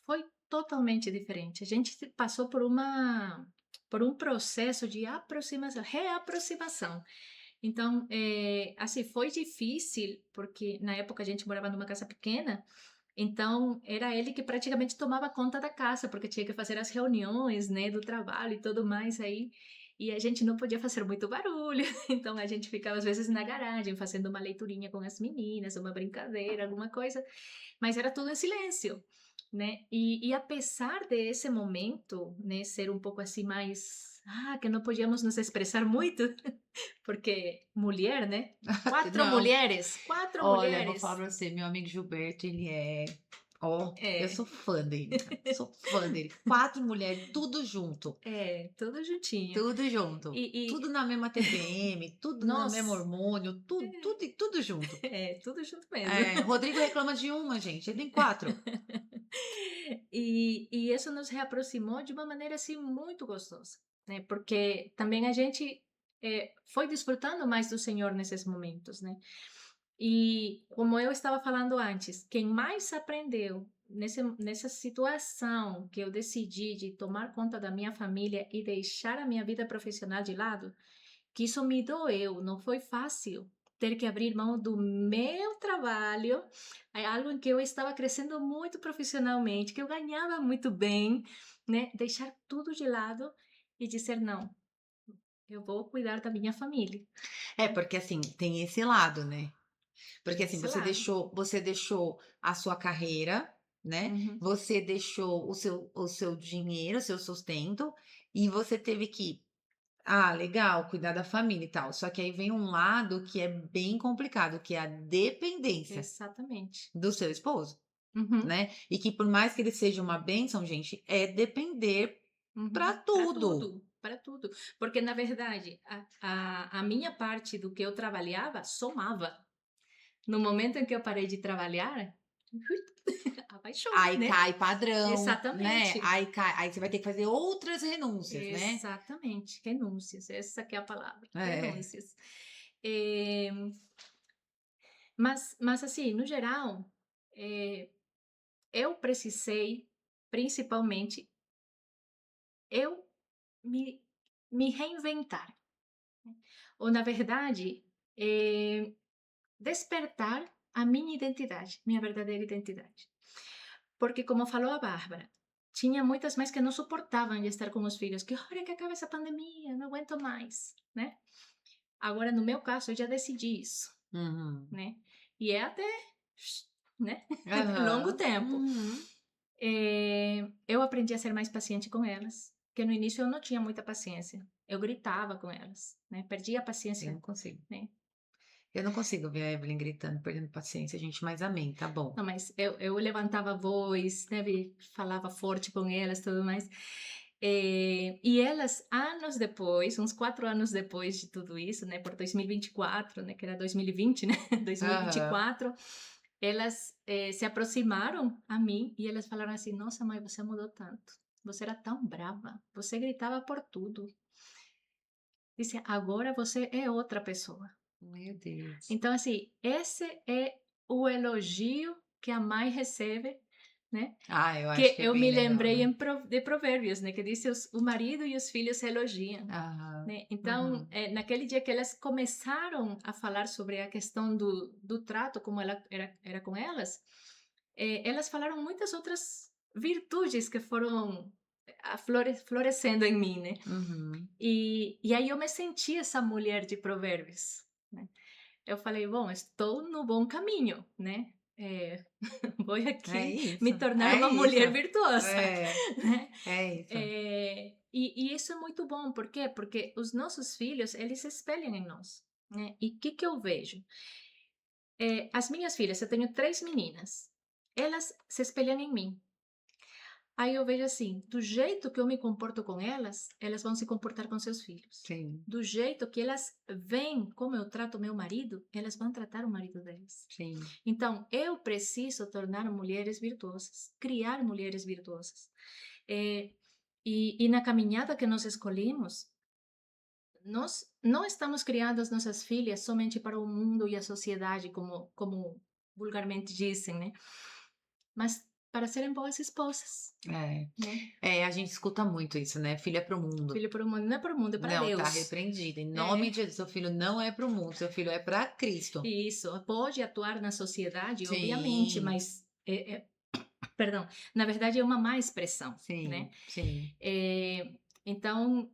Foi totalmente diferente. A gente passou por um processo de aproximação, reaproximação. Então, assim, foi difícil, porque na época a gente morava numa casa pequena, então era ele que praticamente tomava conta da casa, porque tinha que fazer as reuniões, né, do trabalho e tudo mais aí. E a gente não podia fazer muito barulho, então a gente ficava às vezes na garagem fazendo uma leiturinha com as meninas, uma brincadeira, alguma coisa, mas era tudo em silêncio, né? E apesar desse momento, né, ser um pouco assim mais, que não podíamos nos expressar muito, porque mulher, né? Não, Quatro olha, eu vou falar mulheres. pra você, meu amigo Gilberto, ele é, ó, eu É, sou fã dele, cara, sou fã dele. 4 mulheres, tudo junto, tudo juntinho. tudo junto. E, Tudo na mesma TPM, tudo no mesmo nossa, hormônio, tudo junto. tudo junto mesmo. É, Rodrigo reclama de uma, gente, ele tem 4. E isso nos reaproximou de uma maneira assim muito gostosa, né? Porque também a gente foi desfrutando mais do Senhor nesses momentos, né? E como eu estava falando antes, quem mais aprendeu nessa situação que eu decidi de tomar conta da minha família e deixar a minha vida profissional de lado, que isso me doeu, não foi fácil ter que abrir mão do meu trabalho, é algo em que eu estava crescendo muito profissionalmente, que eu ganhava muito bem, né? Deixar tudo de lado e dizer não, eu vou cuidar da minha família, É, porque assim, tem esse lado, né? Porque tem assim, esse lado. você deixou a sua carreira, né? Uhum. Você deixou o seu dinheiro, o seu sustento, e você teve que, legal, cuidar da família e tal. Só que aí vem um lado que é bem complicado, que é a dependência Exatamente. do seu esposo, Uhum. né? E que por mais que ele seja uma bênção, gente, é depender para Uhum. Para tudo. tudo, para tudo. Porque, na verdade, a minha parte do que eu trabalhava somava. No momento em que eu parei de trabalhar, abaixou, Aí né? cai padrão, né? Exatamente. Aí você vai ter que fazer outras renúncias, né? Exatamente. Renúncias. Essa que é a palavra. É. Renúncias. Eh, mas assim, no geral, eh, eu precisei, principalmente, eu me, me reinventar. Ou, na verdade, despertar a minha identidade, minha verdadeira identidade. Porque, como falou a Bárbara, tinha muitas mães que não suportavam de estar com os filhos, que hora que acaba essa pandemia, não aguento mais, né? Agora, no meu caso, eu já decidi isso, Uhum. né? E é até, né? De longo Aham. tempo. Uhum. Eu aprendi a ser mais paciente com elas, que no início eu não tinha muita paciência. Eu gritava com elas, né? Perdi a Eu paciência, não consigo. né? Eu não consigo ver a Evelyn gritando, perdendo paciência, gente, mas amém, tá bom. Não, mas eu levantava a voz, né, falava forte com elas, tudo mais. E elas, anos depois, uns 4 anos depois de tudo isso, né, por 2024, né, que era 2020, né, Aham. 2024, elas se aproximaram a mim e elas falaram assim: Nossa, mãe, você mudou tanto. Você era tão brava, você gritava por tudo. Disse, agora você é outra pessoa. Meu Deus. Então, assim, esse é o elogio que a mãe recebe, né? Eu acho Que que é eu bem me legal, lembrei né? de Provérbios, né? Que diz o marido e os filhos se elogiam, Aham. né? Então, Uhum. naquele dia que elas começaram a falar sobre a questão do trato, como ela era com elas, elas falaram muitas outras virtudes que foram florescendo em mim, né? Uhum. E aí eu me senti essa mulher de Provérbios, né? Eu falei, bom, estou no bom caminho, né? Vou É aqui me isso, tornar é uma isso. mulher virtuosa, É, né? é isso. E isso é muito bom, por quê? Porque os nossos filhos, eles se espelham em nós, né? E o que que eu vejo? As minhas filhas, eu tenho 3 meninas, elas se espelham em mim. Aí eu vejo assim, do jeito que eu me comporto com elas, elas vão se comportar com seus filhos. Sim, Do jeito que elas veem como eu trato meu marido, elas vão tratar o marido delas. sim. Então, eu preciso tornar mulheres virtuosas, criar mulheres virtuosas. Eh, e na caminhada que nós escolhemos, nós não estamos criando as nossas filhas somente para o mundo e a sociedade, como vulgarmente dizem, né? Mas para serem boas esposas, É. né? A gente escuta muito isso, né? Filho é pro mundo. Filho para o mundo, não é para o mundo, é para Não, tá Deus. repreendido. Em É, nome de Jesus, seu filho não é pro mundo, seu filho é para Cristo. e isso pode atuar na sociedade, obviamente, Sim, mas, perdão, na verdade é uma má expressão, né? sim, sim. Então,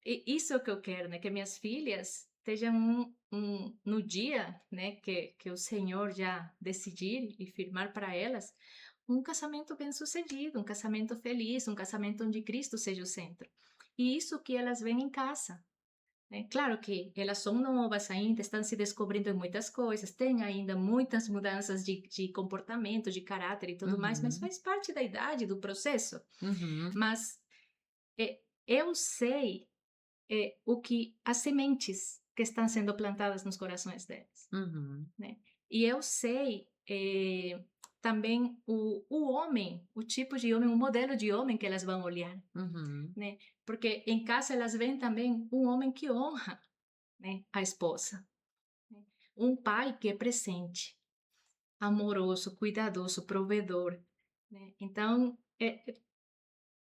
isso é o que eu quero, né? Que minhas filhas estejam no dia, né? Que o Senhor já decidir e firmar para elas, um casamento bem-sucedido, um casamento feliz, um casamento onde Cristo seja o centro. E isso que elas veem em casa, né? Claro que elas são novas ainda, estão se descobrindo em muitas coisas, tem ainda muitas mudanças de comportamento, de caráter e tudo mais, mas Uhum, faz parte da idade, do processo. uhum, Mas eu sei o que as sementes que estão sendo plantadas nos corações deles, uhum, né? E eu sei também o homem, o tipo de homem, o modelo de homem que elas vão olhar, uhum. né? Porque em casa elas veem também um homem que honra, né, a esposa, né? Um pai que é presente, amoroso, cuidadoso, provedor, né? Então,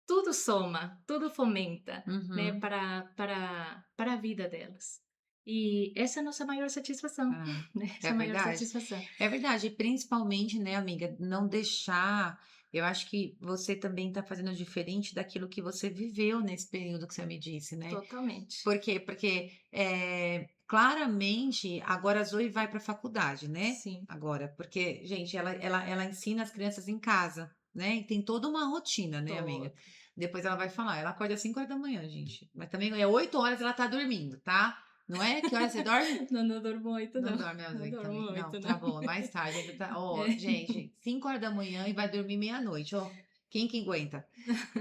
tudo soma, tudo fomenta, né, Uhum. para a vida delas. E essa é a nossa maior satisfação, né? É Essa é a maior verdade. satisfação. É verdade, e principalmente, né, amiga, não deixar. Eu acho que você também está fazendo diferente daquilo que você viveu nesse período que você me disse, né? Totalmente. Por quê? Porque claramente agora a Zoe vai para a faculdade, né? Sim, Agora, porque, gente, ela ensina as crianças em casa, né? E tem toda uma rotina, né, amiga? toda. Depois ela vai falar, ela acorda às 5 horas da manhã, gente. Mas também é 8 horas ela tá dormindo, tá? Não é? Que horas você dorme? Não, não durmo muito, Não não. dorme às Não 8 durmo também. Não, muito, tá não. bom, é mais tarde. Ainda tá... Ó, É, gente, 5 horas da manhã e vai dormir meia-noite, ó. Quem que aguenta?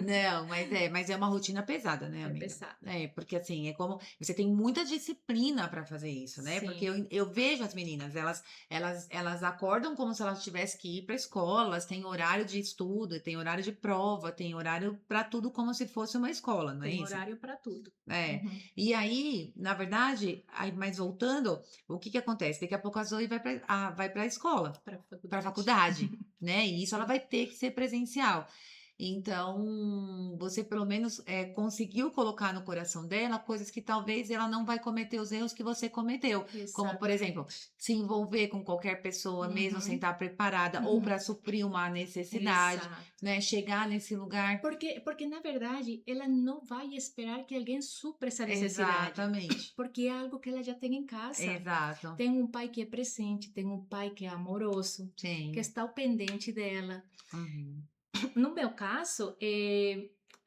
Não, mas é uma rotina pesada, né, é amiga? pesada. É, porque assim, é como você tem muita disciplina para fazer isso, né? Porque Sim, eu vejo as meninas, elas acordam como se elas tivessem que ir para a escola, elas têm horário de estudo, tem horário de prova, tem horário para tudo como se fosse uma escola, não é tem isso? horário para tudo. É, Uhum. e aí, na verdade, mas voltando, o que que acontece? Daqui a pouco a Zoe vai para a escola, Para para a faculdade. faculdade, né? E isso ela Sim, vai ter que ser presencial. Então, você pelo menos conseguiu colocar no coração dela coisas que talvez ela não vai cometer os erros que você cometeu. Como, por exemplo, exatamente. se envolver com qualquer pessoa, mesmo sem Uhum. estar preparada, ou para Uhum. suprir uma necessidade, Exato. né? Chegar nesse lugar. Porque, na verdade, ela não vai esperar que alguém supra essa necessidade, Exatamente. porque é algo que ela já tem em casa. Exato. Tem um pai que é presente, tem um pai que é amoroso, que Sim. está ao pendente dela. Uhum. No meu caso,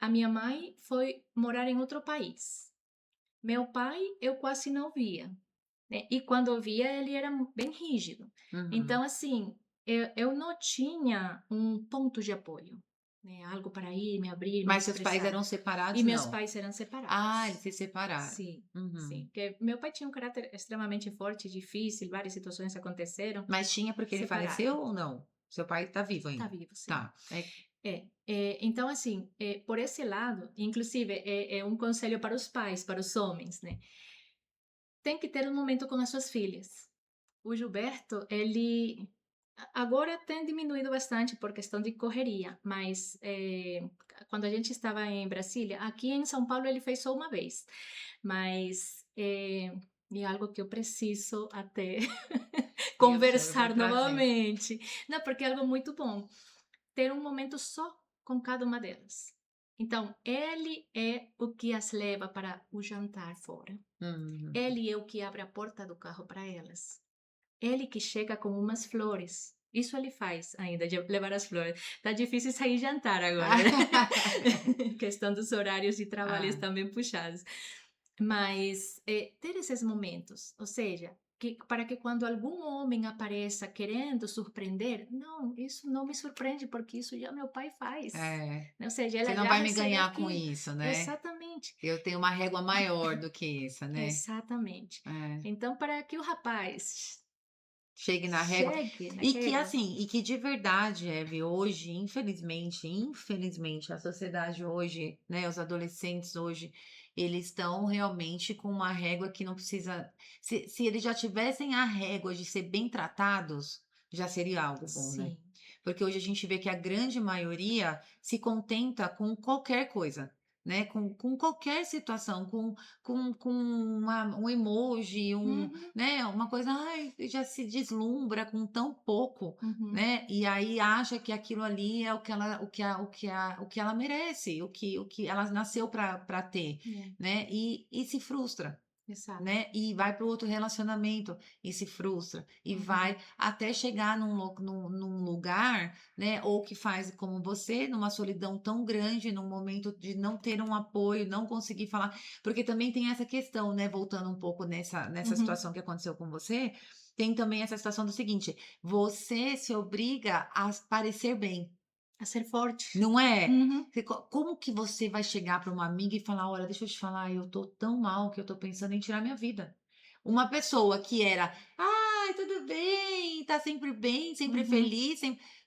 a minha mãe foi morar em outro país. Meu pai, eu quase não via, né? E quando eu via, ele era bem rígido. Uhum. Então, assim, eu não tinha um ponto de apoio, né? Algo para ir, me abrir, me Mas seus pais expressar. eram E separados? meus Não. pais eram Ah, eles separados. se separaram. Sim, sim. Uhum. Porque meu pai tinha um caráter extremamente forte, difícil, várias situações aconteceram, Mas tinha porque ele separaram. faleceu ou não? Seu pai tá vivo Tá ainda? vivo, sim. Tá. Então, assim, por esse lado, inclusive, é um conselho para os pais, para os homens, né? Tem que ter um momento com as suas filhas. O Gilberto, ele agora tem diminuído bastante por questão de correria, mas quando a gente estava em Brasília, aqui em São Paulo ele fez só uma vez, mas é algo que eu preciso até E o senhor vai conversar trazer. novamente. Não, porque é algo muito bom ter um momento só com cada uma delas. Então, ele é o que as leva para o jantar fora. Uhum. Ele é o que abre a porta do carro para elas. Ele que chega com umas flores. Isso ele faz ainda, de levar as flores. Tá difícil sair jantar agora, né? Questão dos horários de trabalho Ah, estão bem puxados. Mas ter esses momentos, ou seja, para que quando algum homem apareça querendo surpreender, não, isso não me surpreende, porque isso já meu pai faz. É. Ou seja, Você ela não já vai me recebe ganhar com aquilo. isso, né? Exatamente, Eu tenho uma régua maior do que essa, né? exatamente. É. Então, para que o rapaz Chegue na régua. chegue E que naquela. assim, e que de verdade, Eve, hoje, infelizmente, a sociedade hoje, né, os adolescentes hoje, eles estão realmente com uma régua que não precisa. Se eles já tivessem a régua de ser bem tratados, já seria algo bom, né? Sim. Porque hoje a gente vê que a grande maioria se contenta com qualquer coisa. Né, com qualquer situação, com um emoji, Uhum, né, uma coisa, ai, já se deslumbra com tão pouco, uhum. né, e aí acha que aquilo ali é o que ela merece, o que ela nasceu para ter, É, né, e se frustra, exato. né, e vai para o outro relacionamento e se frustra, e Uhum, vai até chegar num lugar, né, ou que faz como você, numa solidão tão grande, num momento de não ter um apoio, não conseguir falar, porque também tem essa questão, né, voltando um pouco nessa uhum. situação que aconteceu com você, tem também essa situação do seguinte, você se obriga a parecer bem. A ser forte. Não é? Uhum, Como que você vai chegar para uma amiga e falar: "Olha, deixa eu te falar, eu tô tão mal que eu tô pensando em tirar minha vida". Uma pessoa que era: "Ai, tudo bem", tá sempre bem, sempre uhum, feliz,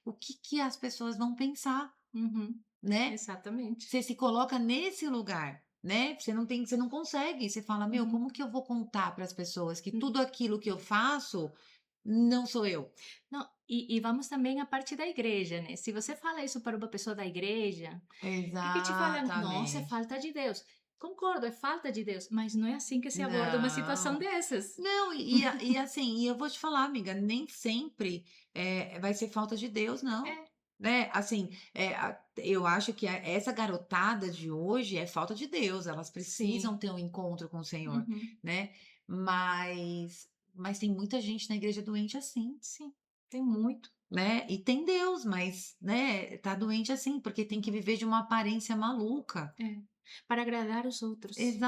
o que que as pessoas vão pensar, uhum. né? Exatamente. Você se coloca nesse lugar, né? Você não consegue, você fala: "Meu, Uhum, como que eu vou contar para as pessoas que uhum. tudo aquilo que eu faço não sou eu?". Não, e vamos também à parte da igreja, né? Se você fala isso para uma pessoa da igreja, é que te falam, nossa, é Exatamente. falta de Deus. Concordo, é falta de Deus, mas não é assim que se aborda uma situação Não. dessas. Não, e assim, e eu vou te falar, amiga, nem sempre, vai ser falta de Deus É, não, né, assim, eu acho que essa garotada de hoje é falta de Deus, elas sim. precisam ter um encontro com o Senhor, Uhum, né, mas tem muita gente na igreja doente assim, sim, tem muito. né, e tem Deus, mas, né, tá doente assim, porque tem que Uhum, viver de uma aparência maluca. é. Para agradar os outros.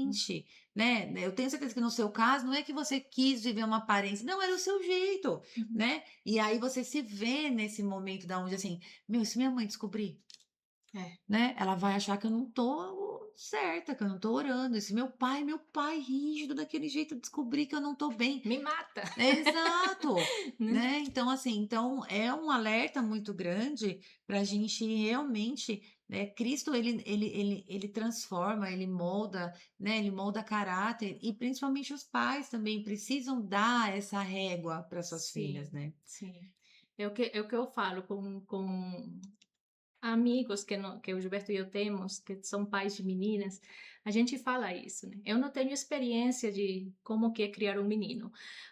Uhum, Exatamente, né, eu tenho certeza que no seu caso não é que você quis viver uma aparência, não, era o seu jeito, uhum, né, e aí você se vê nesse momento da onde assim: "Meu, se minha mãe descobrir, é. né, ela vai achar que eu não tô certa, que eu não tô orando, e se meu pai rígido daquele jeito descobrir que eu não tô bem". Me mata, Exato, né? né, então assim, então é um alerta muito grande para a gente realmente, Cristo ele transforma, ele molda, né, ele molda caráter e principalmente os pais também precisam dar essa régua para suas filhas, Sim, né. sim. É o que eu falo com amigos que o Gilberto e eu temos, que são pais de meninas, a gente fala isso, né. Eu não tenho experiência de como que é criar um menino,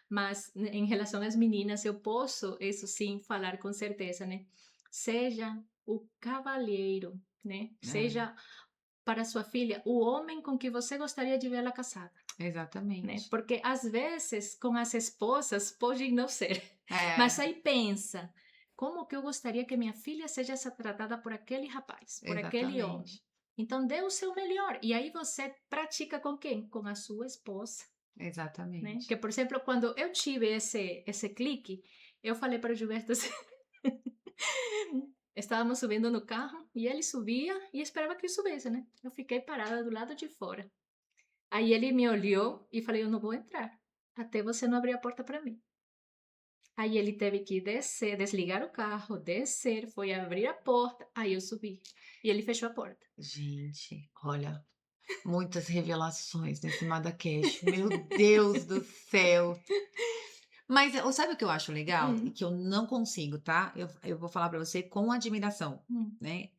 mas né, em relação às meninas eu posso, isso sim, falar com certeza, né. Seja o cavalheiro, né, É, seja para sua filha o homem com que você gostaria de vê-la casada, né, exatamente. porque às vezes com as esposas pode não ser, mas É, aí pensa, como que eu gostaria que minha filha seja tratada por aquele rapaz, por aquele homem. exatamente, Então dê o seu melhor, e aí você pratica com quem? Com a sua esposa, né. Que, exatamente. por exemplo, quando eu tive esse clique, eu falei para o Gilberto assim estávamos subindo no carro, e ele subia e esperava que eu subisse, né. Eu fiquei parada do lado de fora. Aí ele me olhou e falei: "Eu não vou entrar, até você não abrir a porta para mim". Aí ele teve que descer, desligar o carro, descer, foi abrir a porta, aí eu subi. E ele fechou a porta. Gente, olha, muitas revelações nesse Madacash, meu Deus do céu. Mas, sabe o que eu acho legal? E Hum, que eu não consigo, tá? Eu vou falar pra você com admiração, hum. né?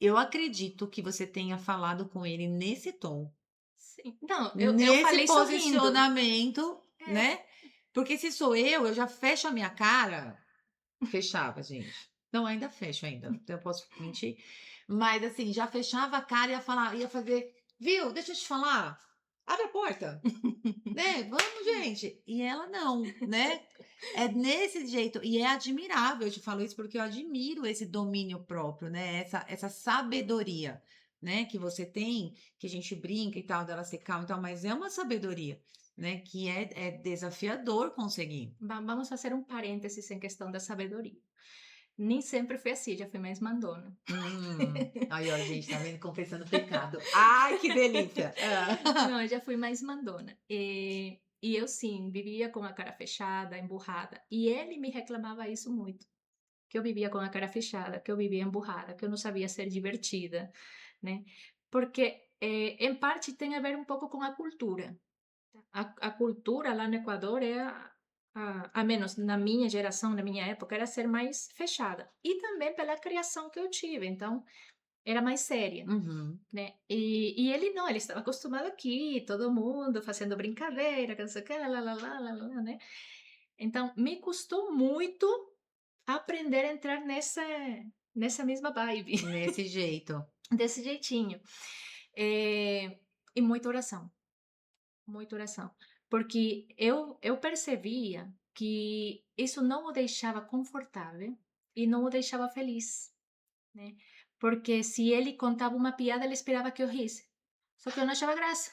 Eu acredito que você tenha falado com ele nesse tom, Sim. Não, eu nesse falei sorrindo. posicionamento, É. né? Porque se sou eu já fecho a minha cara. Fechava, gente. Não, ainda fecho ainda, então eu posso mentir. Mas assim, já fechava a cara e ia falar, ia fazer: "Viu, deixa eu te falar, abre a porta". Né, "Vamos gente", e ela não, né. É nesse jeito e é admirável, eu te falo isso porque eu admiro esse domínio próprio, né, essa sabedoria, né, que você tem, que a gente brinca e tal, dela ser calma e tal, mas é uma sabedoria, né? Que é desafiador conseguir. Vamos fazer um parênteses em questão da sabedoria. Nem sempre foi assim, já fui mais mandona. Aí, ó, gente, tá vendo? Confessando pecado. Ai, que delícia! Não, eu já fui mais mandona. E eu, sim, vivia com a cara fechada, emburrada. E ele me reclamava isso muito. Que eu vivia com a cara fechada, que eu vivia emburrada, que eu não sabia ser divertida, né? Porque, em parte, tem a ver um pouco com a cultura. A cultura lá no Equador é a menos na minha geração, na minha época, era ser mais fechada. E também pela criação que eu tive, então era mais séria, Uhum. né? E ele não, ele estava acostumado aqui, todo mundo fazendo brincadeira, que não sei o que, lá, né? Então me custou muito aprender a entrar nessa mesma vibe, Nesse jeito. desse jeitinho. E muita oração, porque eu percebia que isso não o deixava confortável e não o deixava feliz, né? Porque se ele contava uma piada, ele esperava que eu risse. Só que eu não achava graça.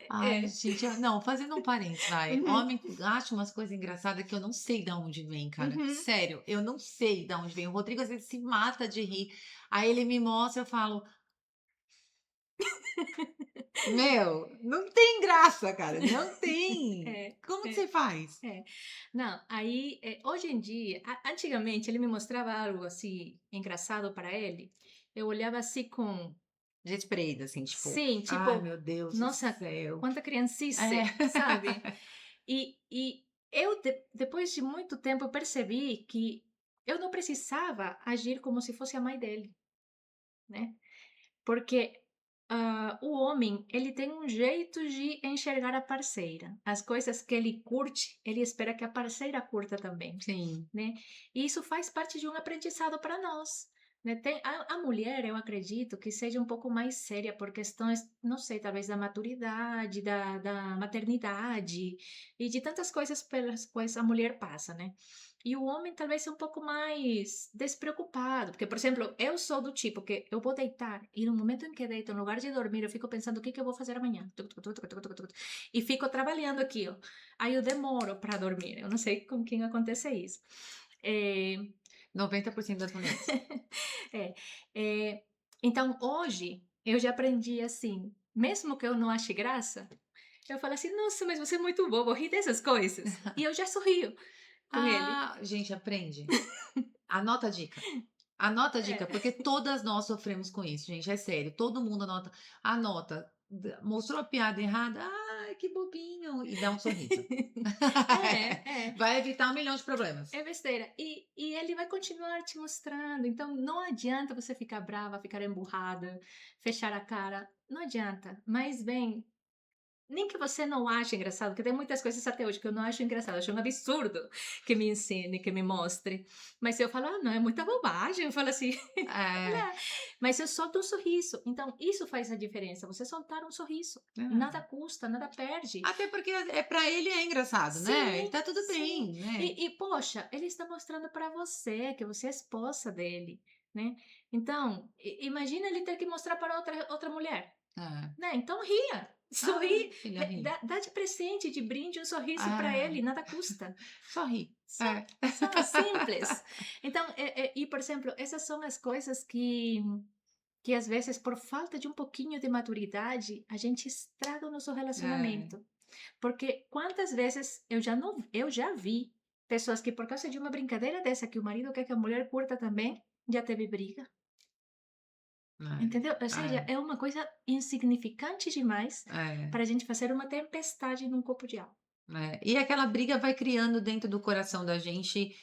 Ai, É. gente, não, fazendo um parênteses, vai. Uhum, Homem acha umas coisas engraçadas que eu não sei de onde vem, cara. uhum. Sério, eu não sei de onde vem. O Rodrigo às vezes se mata de rir. Aí ele me mostra, eu falo, meu, não tem graça, cara, não tem. É, Como que é, você faz? é. Não, aí, hoje em dia, antigamente ele me mostrava algo assim engraçado para ele, eu olhava assim com, Desprezo, assim, tipo, sim, ai, tipo, meu Deus do nossa, céu. quanta É. criancice, sabe? E eu, depois de muito tempo, percebi que eu não precisava agir como se fosse a mãe dele, né? Porque o homem, ele tem um jeito de enxergar a parceira. As coisas que ele curte, ele espera que a parceira curta também, Sim, né? E isso faz parte de um aprendizado para nós. Né? A mulher, eu acredito que seja um pouco mais séria por questões, não sei, talvez da maturidade, da maternidade e de tantas coisas pelas quais a mulher passa, né? E o homem talvez seja um pouco mais despreocupado, porque, por exemplo, eu sou do tipo que eu vou deitar e no momento em que deito, no lugar de dormir, eu fico pensando o que que eu vou fazer amanhã. E fico trabalhando aqui, ó. Aí eu demoro para dormir. Eu não sei com quem acontece isso. É, 90% das mulheres. é, é, então, hoje, eu já aprendi assim, mesmo que eu não ache graça, eu falo assim, nossa, mas você é muito bobo, ri dessas coisas. E eu já sorrio com ele. Ah, gente, aprende. Anota a dica. Anota a dica, É. porque todas nós sofremos com isso, gente, é sério. Todo mundo anota. Anota. Mostrou a piada errada? Ai, que bobinho! E dá um sorriso. É. Vai evitar 1 milhão de problemas. É besteira. E ele vai continuar te mostrando. Então, não adianta você ficar brava, ficar emburrada, fechar a cara. Não adianta. Mas bem, nem que você não ache engraçado, porque tem muitas coisas até hoje que eu não acho engraçado, eu acho um absurdo que me ensine, que me mostre. Mas se eu falo, não, é muita bobagem, eu falo assim, É, olha, mas eu solto um sorriso. Então, isso faz a diferença, você soltar um sorriso. Nada é. custa, nada perde. Até porque para ele é engraçado, né? Ele Sim, tá tudo sim. bem, né? E poxa, ele está mostrando para você que você é esposa dele, né? Então, imagina ele ter que mostrar para outra mulher, É. né? Então ria, Ah, sorri, filha, ri. dá de presente, de brinde um sorriso para Ah, ele, nada custa. só ri. Só, É. só simples. Então, e por exemplo, essas são as coisas que às vezes, por falta de um pouquinho de maturidade, a gente estraga o nosso É. relacionamento. Porque quantas vezes eu já não, eu já vi pessoas que por causa de uma brincadeira dessa que o marido quer que a mulher curta também, já teve briga. Entendeu? Ou seja, É. é uma coisa insignificante demais É. para a gente fazer uma tempestade num copo de água. É, e aquela briga vai criando dentro do coração da gente,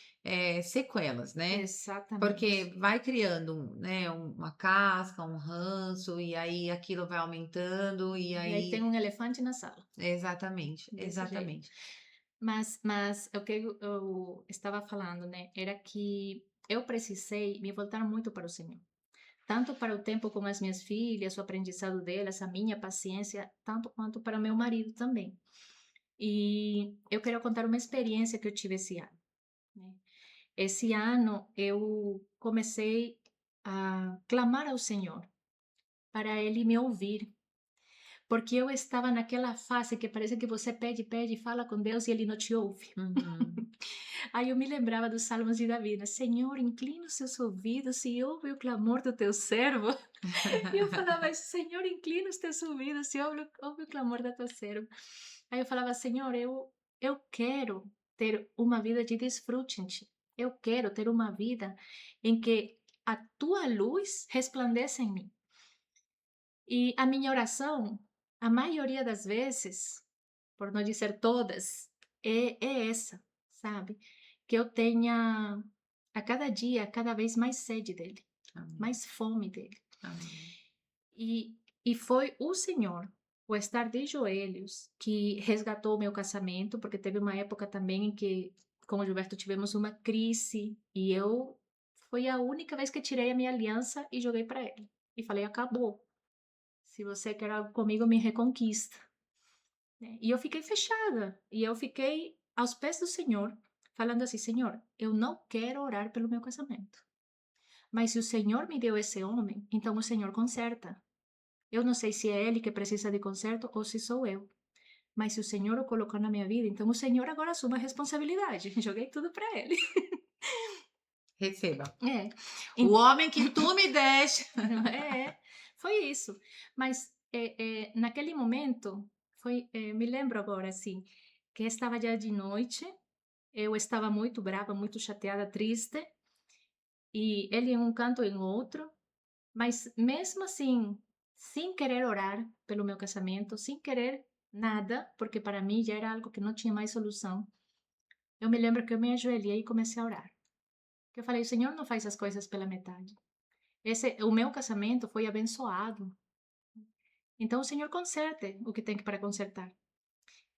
sequelas, né. Exatamente. Porque vai criando, né, uma casca, um ranço, e aí aquilo vai aumentando, e E aí tem aí um elefante na sala, exatamente, desse jeito. exatamente. Mas o que eu estava falando, né, era que eu precisei me voltar muito para o Senhor. Tanto para o tempo com as minhas filhas, o aprendizado delas, a minha paciência, tanto quanto para meu marido também. E eu quero contar uma experiência que eu tive esse ano, né? Esse ano eu comecei a clamar ao Senhor para Ele me ouvir, porque eu estava naquela fase que parece que você pede, pede, fala com Deus e Ele não te ouve. Uhum. Aí eu me lembrava dos Salmos de Davi, né? Senhor, inclina os seus ouvidos e ouve o clamor do teu servo. E eu falava isso, Senhor, inclina os teus ouvidos e ouve o clamor da tua serva. Aí eu falava, Senhor, eu quero ter uma vida de desfrute em ti. Eu quero ter uma vida em que a tua luz resplandeça em mim. E a minha oração, a maioria das vezes, por não dizer todas, é essa, sabe? Que eu tenha a cada dia, cada vez mais sede dele, Amém. mais fome dele. Amém. E foi o Senhor, o estar de joelhos, que resgatou o meu casamento, porque teve uma época também em que, com o Gilberto, tivemos uma crise e eu foi a única vez que tirei a minha aliança e joguei para ele. E falei: acabou. Se você quer algo comigo, me reconquista. Né? E eu fiquei fechada. E eu fiquei aos pés do Senhor, falando assim: Senhor, eu não quero orar pelo meu casamento. Mas se o Senhor me deu esse homem, então o Senhor conserta. Eu não sei se é ele que precisa de conserto ou se sou eu. Mas se o Senhor o colocou na minha vida, então o Senhor agora assume a responsabilidade. Joguei tudo para ele. Receba. É. O homem que tu me deste. É, foi isso. Mas naquele momento, me lembro agora, assim, que estava já de noite, eu estava muito brava, muito chateada, triste, e ele em um canto, em outro, mas mesmo assim, sem querer orar pelo meu casamento, sem querer nada, porque para mim já era algo que não tinha mais solução, eu me lembro que eu me ajoelhei e comecei a orar. Que eu falei, Senhor, não faz as coisas pela metade. O meu casamento foi abençoado. Então o Senhor conserte o que tem para consertar.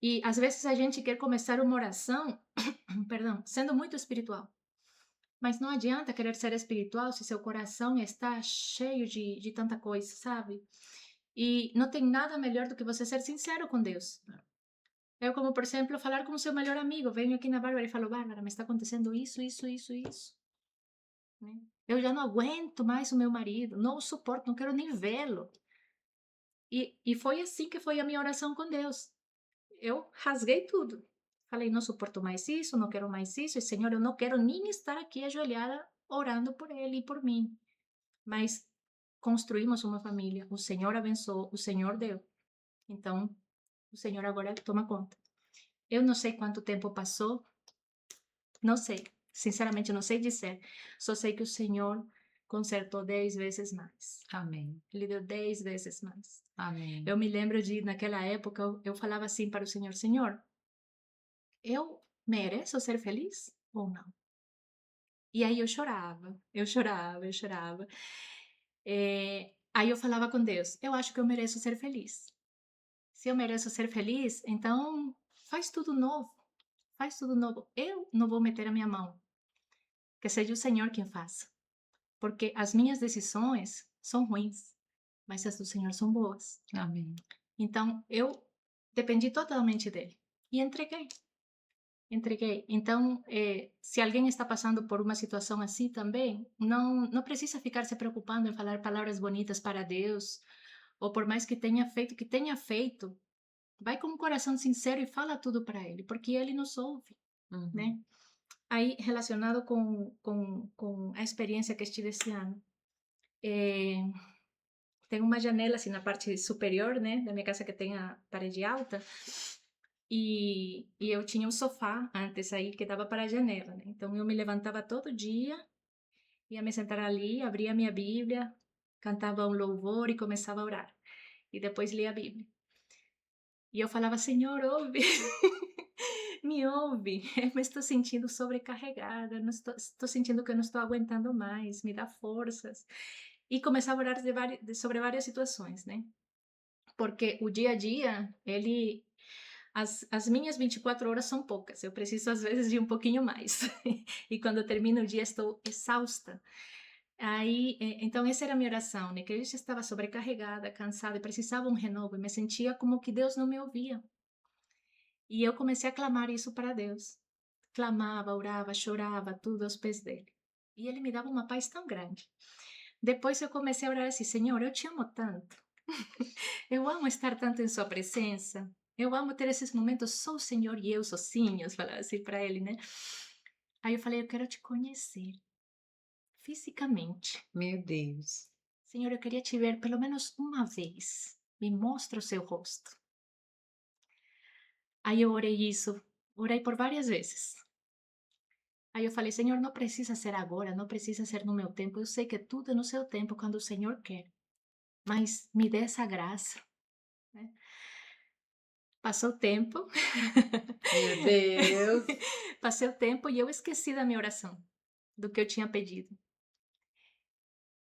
E às vezes a gente quer começar uma oração, perdão, sendo muito espiritual. Mas não adianta querer ser espiritual se seu coração está cheio de tanta coisa, sabe? E não tem nada melhor do que você ser sincero com Deus. Eu, como por exemplo, falar com o seu melhor amigo. Venho aqui na Bárbara e falo, Bárbara, me está acontecendo isso, isso, isso, isso. Né? Eu já não aguento mais o meu marido, não o suporto, não quero nem vê-lo. E foi assim que foi a minha oração com Deus. Eu rasguei tudo. Falei, não suporto mais isso, não quero mais isso. E, Senhor, eu não quero nem estar aqui ajoelhada orando por ele e por mim. Mas construímos uma família. O Senhor abençoou, o Senhor deu. Então, o Senhor agora toma conta. Eu não sei quanto tempo passou, não sei. Sinceramente, não sei dizer. Só sei que o Senhor consertou 10 vezes mais. Amém. Ele deu 10 vezes mais. Amém. Eu me lembro de, naquela época, eu falava assim para o Senhor, Senhor, eu mereço ser feliz ou não? E aí eu chorava, eu chorava, eu chorava. Aí eu falava com Deus, eu acho que eu mereço ser feliz. Se eu mereço ser feliz, então faz tudo novo, faz tudo novo. Eu não vou meter a minha mão, que seja o Senhor quem faça. Porque as minhas decisões são ruins, mas as do Senhor são boas. Amém. Então eu dependi totalmente dele e entreguei. Entreguei. Então, se alguém está passando por uma situação assim também, não precisa ficar se preocupando em falar palavras bonitas para Deus, ou por mais que tenha feito o que tenha feito, vai com um coração sincero e fala tudo para Ele, porque Ele nos ouve, né? Uhum. Aí, relacionado com a experiência que estive esse ano, tem uma janela assim na parte superior, né, da minha casa que tem a parede alta, e eu tinha um sofá antes aí que dava para a janela, né? Então eu me levantava todo dia, ia me sentar ali, abria a minha Bíblia, cantava um louvor e começava a orar. E depois lia a Bíblia. E eu falava, Senhor, ouve, me ouve, eu me estou sentindo sobrecarregada, não estou sentindo que eu não estou aguentando mais, me dá forças. E começava a orar sobre várias situações, né? Porque o dia a dia, as minhas 24 horas são poucas, eu preciso às vezes de um pouquinho mais. E quando termino o dia estou exausta. Aí, então essa era a minha oração, né? Que eu já estava sobrecarregada, cansada, e precisava um renovo, e me sentia como que Deus não me ouvia. E eu comecei a clamar isso para Deus. Clamava, orava, chorava, tudo aos pés dele. E ele me dava uma paz tão grande. Depois eu comecei a orar assim, Senhor, eu te amo tanto, Eu amo estar tanto em sua presença. Eu amo ter esses momentos só o Senhor e eu sozinhos, falava assim para ele, né? Aí eu falei, eu quero te conhecer fisicamente. Meu Deus. Senhor, eu queria te ver pelo menos uma vez. Me mostra o seu rosto. Aí eu orei isso, orei por várias vezes. Aí eu falei, Senhor, não precisa ser agora, não precisa ser no meu tempo. Eu sei que tudo é no seu tempo, quando o Senhor quer. Mas me dê essa graça, né? Passou o tempo, Meu Deus. passei o tempo e eu esqueci da minha oração, do que eu tinha pedido.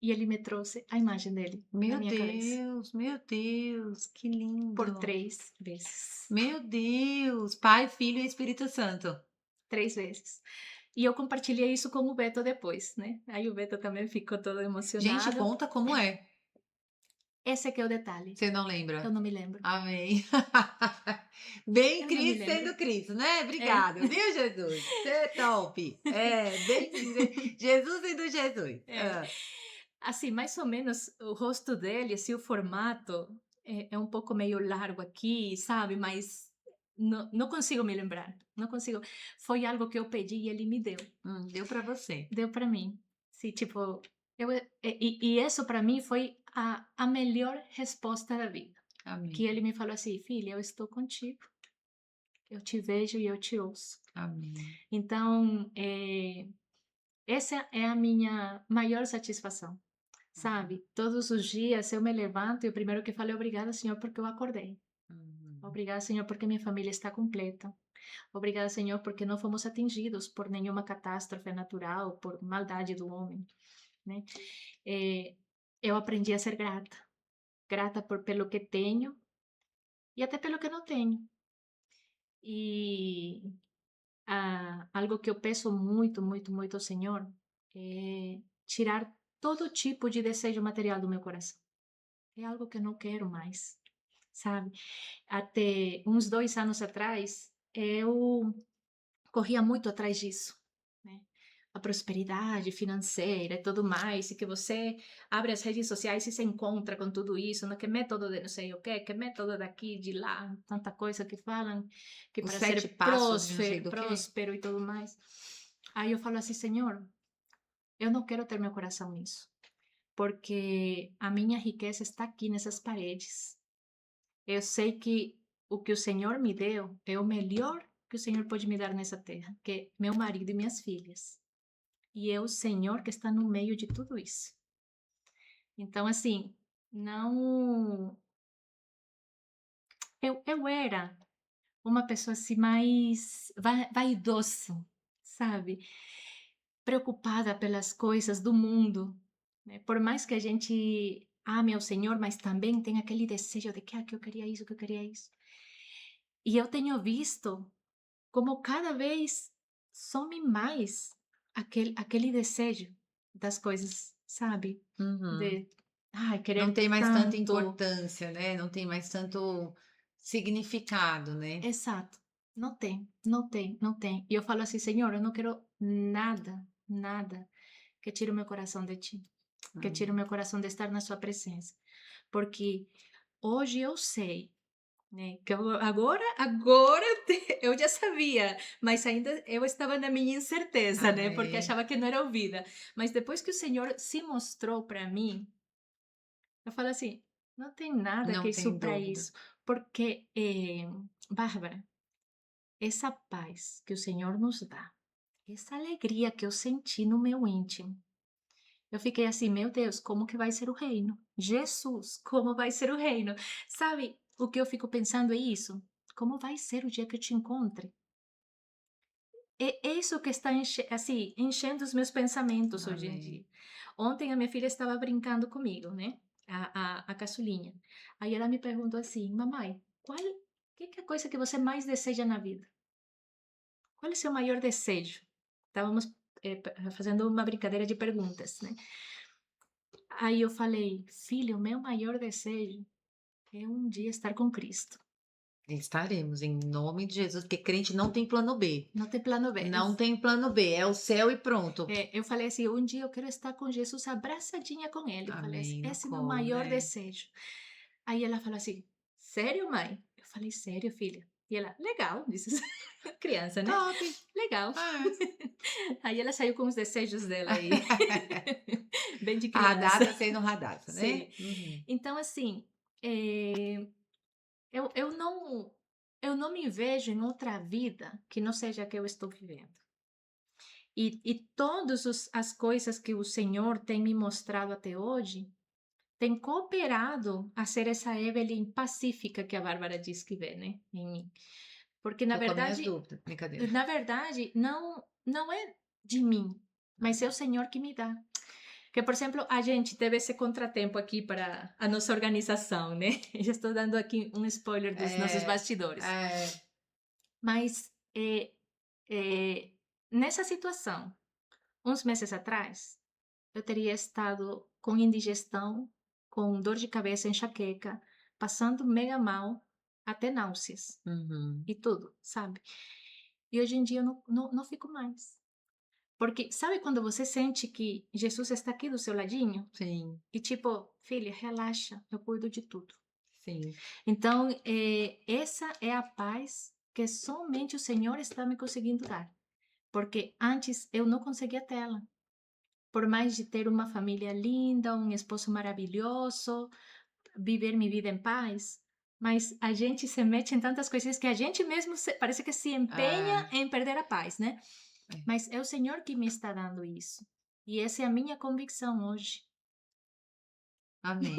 E ele me trouxe a imagem dele na minha cabeça, Meu Deus, que por lindo. 3 vezes. Meu Deus, Pai, Filho e Espírito Santo. 3 vezes. E eu compartilhei isso com o Beto depois, né? Aí o Beto também ficou todo Gente, emocionado. conta como é. Esse aqui é o detalhe. Você não Eu lembra? não me lembro. Amém. Bem Eu não me Cris lembro. sendo Cristo, né? É. Obrigada, viu, Jesus? Você é top. É, bem Jesus sendo Jesus. É. Assim, mais ou menos o rosto dele, assim, o formato é um pouco meio largo aqui, sabe? Mas não consigo me lembrar. Não consigo. Foi algo que eu pedi e ele me deu. Deu para você. Deu para mim. Sim, tipo, e isso para mim foi a melhor resposta da vida. Que Amém. ele me falou assim, filha, eu estou contigo. Eu te vejo e eu te ouço. Amém. Então, essa é a minha maior satisfação, sabe? Todos os dias eu me levanto e o primeiro que falo é obrigada, Senhor, porque eu acordei. Uhum. Obrigada, Senhor, porque minha família está completa. Obrigada, Senhor, porque não fomos atingidos por nenhuma catástrofe natural, por maldade do homem, né? Eu aprendi a ser grata. Grata pelo que tenho e até pelo que não tenho. E algo que eu peço muito, muito, muito ao Senhor é tirar todo tipo de desejo material do meu coração. É algo que eu não quero mais, sabe? Até uns 2 anos atrás, eu corria muito atrás disso, né? A prosperidade financeira e tudo mais, e que você abre as redes sociais e se encontra com tudo isso, né? Que método de não sei o quê, que método daqui, de lá, tanta coisa que falam, que Os para 7 ser passos de não sei do quê? próspero e tudo mais. Aí eu falo assim, Senhor, eu não quero ter meu coração nisso, porque a minha riqueza está aqui nessas paredes. Eu sei que o Senhor me deu é o melhor que o Senhor pode me dar nessa terra, que é meu marido e minhas filhas. E é o Senhor que está no meio de tudo isso. Então, assim, não. Eu era uma pessoa assim mais vaidosa, sabe? Preocupada pelas coisas do mundo, né? Por mais que a gente ame ao Senhor, mas também tem aquele desejo de que eu queria isso, que eu queria isso. E eu tenho visto como cada vez some mais aquele desejo das coisas, sabe? Uhum. De, ai, Não querer tem mais tanta tanto. importância, né? Não tem mais tanto significado, né? Exato. Não tem, não tem, não tem. E eu falo assim, Senhor, eu não quero nada, nada que tire o meu coração de ti, que tire o Amém. meu coração de estar na sua presença. Porque hoje eu sei, né, que agora eu já sabia, mas ainda eu estava na minha incerteza, né, porque Amém. achava que não era ouvida. Mas depois que o Senhor se mostrou para mim, eu falo assim, não tem nada Não que tem supra dúvida. isso, porque, Bárbara, essa paz que o Senhor nos dá, essa alegria que eu senti no meu íntimo, eu fiquei assim, meu Deus, como que vai ser o reino? Jesus, como vai ser o reino? Sabe, o que eu fico pensando é isso. Como vai ser o dia que eu te encontre? É isso que está assim, enchendo os meus pensamentos hoje em Amém. dia. Ontem a minha filha estava brincando comigo, né? A caçulinha. Aí ela me perguntou assim, mamãe, que é a coisa que você mais deseja na vida? Qual é o seu maior desejo? Estávamos fazendo uma brincadeira de perguntas, né? Aí eu falei, filha, o meu maior desejo é um dia estar com Cristo. Estaremos, em nome de Jesus, porque crente não tem plano B. Não tem plano B. Não tem plano B, é o céu e pronto. Eu falei assim, um dia eu quero estar com Jesus abraçadinha com Ele. Eu falei assim, Amém, no esse é meu colo, maior né? desejo. Aí ela falou assim: "Sério, mãe?" Eu falei: "Sério, filha." E ela: "Legal", disse criança, né? Top. "Legal." É. Aí ela saiu com os desejos dela aí, bem de A criança. radassa sendo radassa, né? Sim. Uhum. Então, assim, eu não me vejo em outra vida que não seja a que eu estou vivendo. E todas as coisas que o Senhor tem me mostrado até hoje tem cooperado a ser essa Evelyn pacífica que a Bárbara diz que vê, né, em mim. Porque Tô com as minhas dúvidas. Brincadeira. na verdade, não é de mim, mas é o Senhor que me dá. Que, por exemplo, a gente teve esse contratempo aqui para a nossa organização, né? Já estou dando aqui um spoiler dos nossos É, bastidores. é, Mas eh, nessa situação, uns meses atrás, eu teria estado com indigestão, com dor de cabeça, enxaqueca, passando mega mal, até náuseas uhum, e tudo, sabe? E hoje em dia eu não fico mais. Porque sabe quando você sente que Jesus está aqui do seu ladinho? sim, E tipo, filha, relaxa, eu cuido de tudo. sim. Então, essa é a paz que somente o Senhor está me conseguindo dar. Porque antes eu não conseguia tê-la. Por mais de ter uma família linda, um esposo maravilhoso, viver minha vida em paz, mas a gente se mete em tantas coisas que a gente mesmo parece que se empenha É, em perder a paz, né? é. Mas é o Senhor que me está dando isso. E essa é a minha convicção hoje. Amém.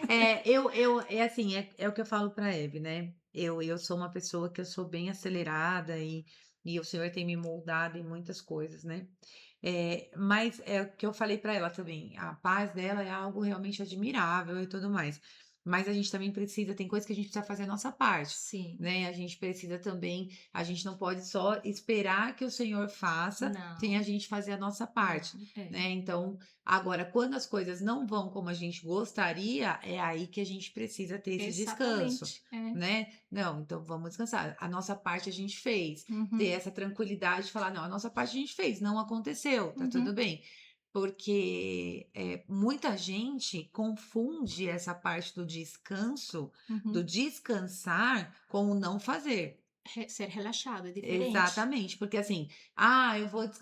É assim, é o que eu falo pra Eve, né? Eu sou uma pessoa que eu sou bem acelerada e o Senhor tem me moldado em muitas coisas, né? Mas é o que eu falei pra ela também, a paz dela é algo realmente admirável e tudo mais. Mas a gente também precisa, tem coisas que a gente precisa fazer a nossa parte, Sim. né? A gente precisa também, a gente não pode só esperar que o Senhor faça, tem a Não, gente fazer a nossa parte, não, é. né? Então, agora, quando as coisas não vão como a gente gostaria, é aí que a gente precisa ter esse descanso, Exatamente. É. né? Não, então vamos descansar. A nossa parte a gente fez. Ter Uhum, essa tranquilidade de falar, não, a nossa parte a gente fez, não aconteceu, tá tudo uhum, bem. Porque muita gente confunde essa parte do descanso, do uhum. descansar, com o não fazer. Ser relaxado é diferente. Exatamente, porque assim,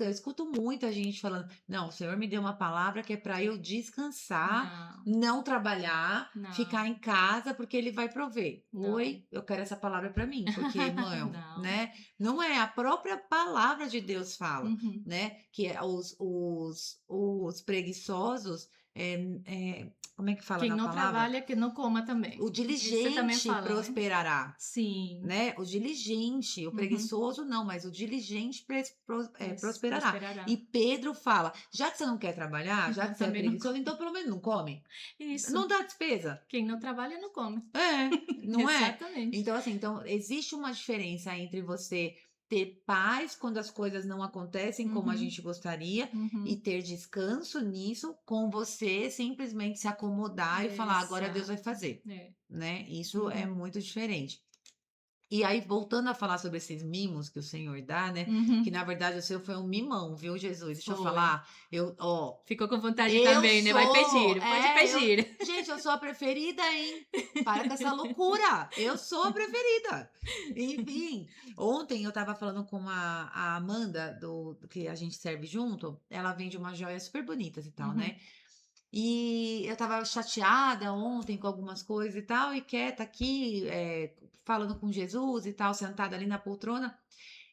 eu escuto muita gente falando, não, o Senhor me deu uma palavra que é para eu descansar, Não, não trabalhar, ficar não, em casa, porque Ele vai prover. não. Oi, eu quero essa palavra para mim, porque, mãe, Não. né? Não é a própria palavra de Deus fala, Uhum. né? Que é os preguiçosos, como é que fala Quem na não palavra? trabalha, que não coma também. O Você também diligente fala, né? prosperará, Sim. né? O diligente, o Uhum. preguiçoso não, mas o diligente prosperará. Prosperará. E Pedro fala: já que você não quer trabalhar, já Então que você é também não preguiçoso, come. então pelo menos não come. Isso. Não dá despesa. Quem não trabalha, não come. Não é? Exatamente. Então, assim, então, existe uma diferença entre você ter paz quando as coisas não acontecem como a Uhum. gente gostaria e Uhum. ter descanso nisso, com você simplesmente se acomodar e falar, agora Deus vai Exato. fazer, É. né? Isso é Uhum. muito diferente. E aí, voltando a falar sobre esses mimos que o Senhor dá, né? Que Uhum. na verdade o seu foi um mimão, viu, Jesus? Deixa eu Foi. falar. Ó, Ficou com vontade eu também, né? Vai sou, pedir, pode pedir. gente, eu sou a preferida, hein? Para com essa loucura. Eu sou a preferida. Enfim, ontem eu tava falando com a Amanda, do que a gente serve junto. Ela vende umas joias super bonitas e tal, né? Uhum. E eu tava chateada ontem com algumas coisas e tal, e quieta aqui, falando com Jesus e tal, sentada ali na poltrona.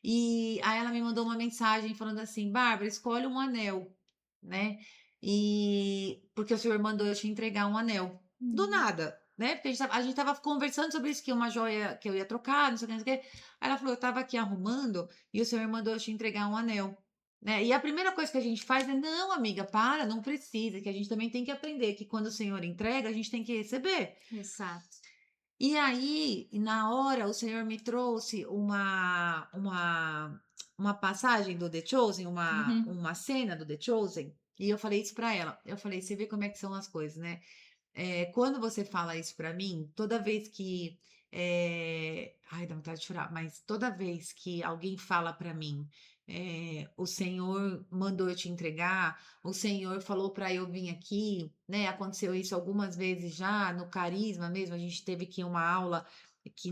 E aí ela me mandou uma mensagem falando assim: Bárbara, escolhe um anel, né? E porque o senhor mandou eu te entregar um anel. Do Uhum. nada, né? Porque a gente tava conversando sobre isso, que uma joia que eu ia trocar, não sei o que, não sei o que. Aí ela falou: eu tava aqui arrumando e o senhor mandou eu te entregar um anel. Né? E a primeira coisa que a gente faz é: não, amiga, para, não precisa, que a gente também tem que aprender que quando o Senhor entrega, a gente tem que receber. Exato. E aí, na hora, o Senhor me trouxe uma passagem do The Chosen, Uhum. uma cena do The Chosen, e eu falei isso para ela. Eu falei: você vê como é que são as coisas, né? Quando você fala isso para mim, toda vez que. Ai, dá vontade de chorar, mas toda vez que alguém fala para mim o Senhor mandou eu te entregar, o Senhor falou para eu vir aqui, né? Aconteceu isso algumas vezes já no Carisma mesmo, a gente teve aqui uma aula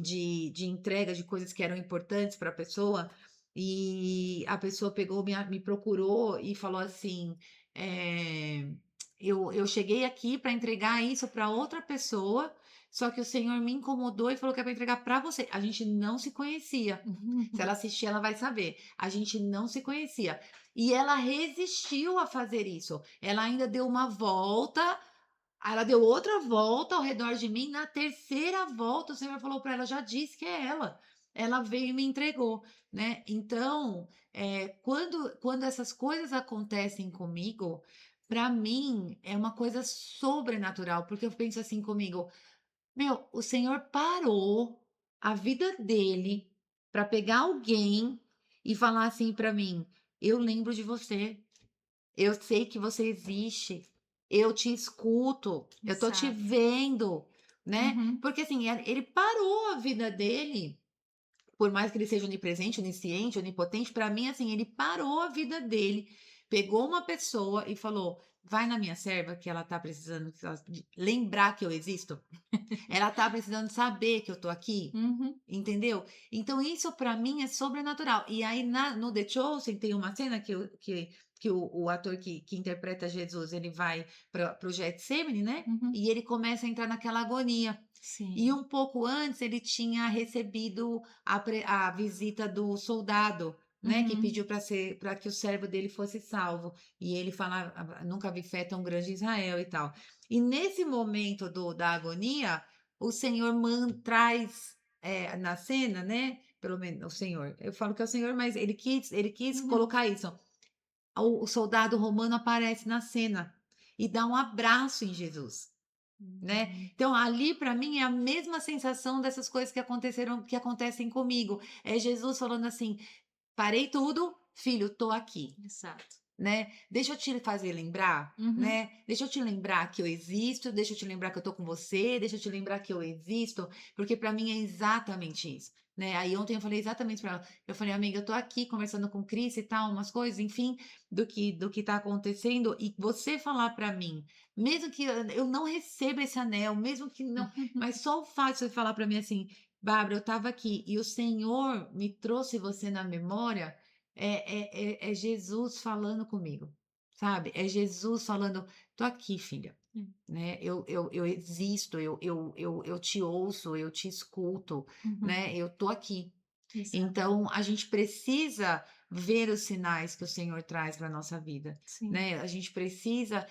de entrega de coisas que eram importantes para a pessoa, e a pessoa pegou, me procurou e falou assim: eh, eu cheguei aqui para entregar isso para outra pessoa, só que o Senhor me incomodou e falou que é para entregar para você. A gente não se conhecia. Se ela assistir, ela vai saber. A gente não se conhecia. E ela resistiu a fazer isso. Ela ainda deu uma volta, ela deu outra volta ao redor de mim. Na terceira volta, o Senhor falou para ela: já disse que é ela. Ela veio e me entregou, né? Então, quando essas coisas acontecem comigo, para mim é uma coisa sobrenatural, porque eu penso assim comigo: meu, o Senhor parou a vida dele para pegar alguém e falar assim para mim: "Eu lembro de você, eu sei que você existe, eu te escuto, eu tô te Exato. vendo", né. Uhum, Porque assim, ele parou a vida dele, por mais que ele seja onipresente, onisciente, onipotente, para mim, assim, ele parou a vida dele, pegou uma pessoa e falou: "Vai na minha serva que ela tá precisando lembrar que eu existo". Ela tá precisando saber que eu tô aqui, uhum, entendeu? Então isso pra mim é sobrenatural. E aí no The Chosen tem uma cena que o ator que interpreta Jesus, ele vai para o Getsemane, né? uhum. E ele começa a entrar naquela agonia. E Sim. um pouco antes ele tinha recebido a visita do soldado, né, que Uhum, pediu para que o servo dele fosse salvo. E ele fala: Nunca vi fé tão grande em Israel e tal". E nesse momento da agonia, o Senhor traz, na cena, né, pelo menos o Senhor, eu falo que é o Senhor, mas ele quis uhum. colocar isso. O soldado romano aparece na cena e dá um abraço em Jesus, né. Uhum. Então ali para mim é a mesma sensação dessas coisas que acontecem comigo. É Jesus falando assim: "Parei tudo, filho, tô aqui". Exato. Né, deixa eu te fazer lembrar, Uhum, né, deixa eu te lembrar que eu existo, deixa eu te lembrar que eu tô com você, deixa eu te lembrar que eu existo, porque para mim é exatamente isso, né. Aí ontem eu falei exatamente para ela, eu falei: "Amiga, eu tô aqui conversando com Cris e tal, umas coisas, enfim, do que tá acontecendo, e você falar para mim, mesmo que eu não receba esse anel, mesmo que não, mas só o fato de você falar para mim assim: "Bárbara, eu estava aqui e o Senhor me trouxe você na memória", é Jesus falando comigo, sabe, é Jesus falando: "Tô aqui, filha", né, eu existo, eu te ouço, eu te escuto, uhum. né, eu tô aqui. Exato. Então a gente precisa ver os sinais que o Senhor traz para nossa vida, Sim. né, a gente precisa,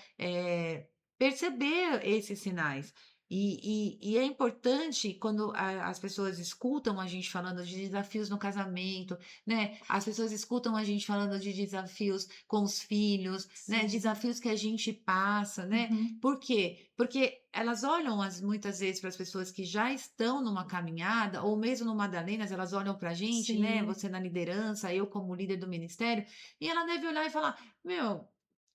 perceber esses sinais. E é importante quando as pessoas escutam a gente falando de desafios no casamento, né, as pessoas escutam a gente falando de desafios com os filhos, né, Sim. desafios que a gente passa, né. Uhum. Por quê? Porque elas olham muitas vezes para as pessoas que já estão numa caminhada, ou mesmo no Madalenas, elas olham para a gente, né, Sim. você na liderança, eu como líder do ministério, e ela deve olhar e falar: "Meu,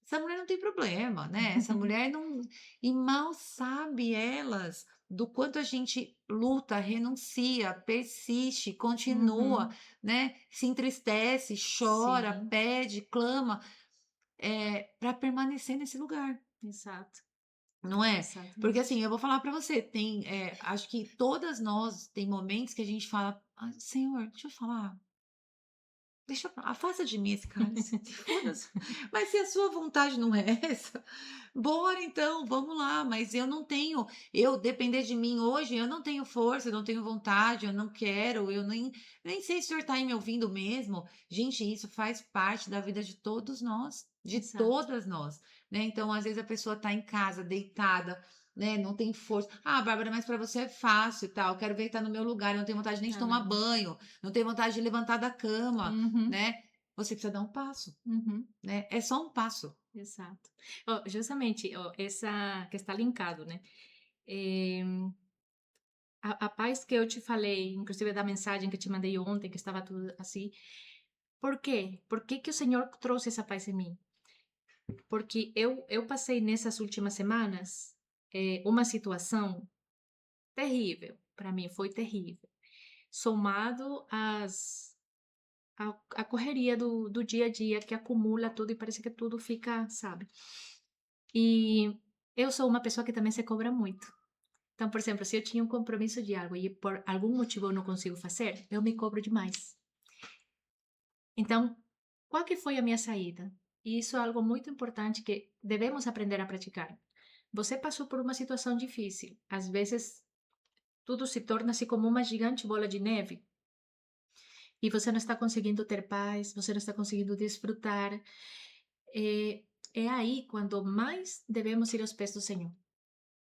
essa mulher não tem problema, né, essa mulher não", e mal sabe elas do quanto a gente luta, renuncia, persiste, continua, Uhum. né, se entristece, chora, Sim. pede, clama, para permanecer nesse lugar. Exato. Não é? Porque assim, Exatamente. eu vou falar para você, acho que todas nós tem momentos que a gente fala: "Ai, Senhor, deixa eu falar, deixa pra afasta de mim esse cálice, foda-se, mas se a sua vontade não é essa, bora então, vamos lá, mas eu depender de mim hoje, eu não tenho força, eu não tenho vontade, eu não quero, eu nem sei se o senhor está aí me ouvindo mesmo". Gente, isso faz parte da vida de todos nós, de Exato. todas nós, né. Então, às vezes, a pessoa está em casa, deitada, né, não tem força: "Ah, Bárbara, mas para você é fácil e tal, quero ver que tá no meu lugar, eu não tenho vontade nem de Ah, tomar não. banho, não tenho vontade de levantar da cama", Uhum. né. Você precisa dar um passo, Uhum. né, é só um passo. Exato. Ó, justamente, ó, essa que está linkado, né, eh, a paz que eu te falei, inclusive da mensagem que te mandei ontem, que estava tudo assim, por quê? Por que que o Senhor trouxe essa paz em mim? Porque eu passei nessas últimas semanas, uma situação terrível, para mim foi terrível, somado às a correria do dia a dia que acumula tudo e parece que tudo fica, sabe? E eu sou uma pessoa que também se cobra muito. Então, por exemplo, se eu tinha um compromisso de algo e por algum motivo eu não consigo fazer, eu me cobro demais. Então, qual que foi a minha saída? E isso é algo muito importante que devemos aprender a praticar. Você passou por uma situação difícil. Às vezes, tudo se torna-se como uma gigante bola de neve e você não está conseguindo ter paz, você não está conseguindo desfrutar. É, é aí quando mais devemos ir aos pés do Senhor,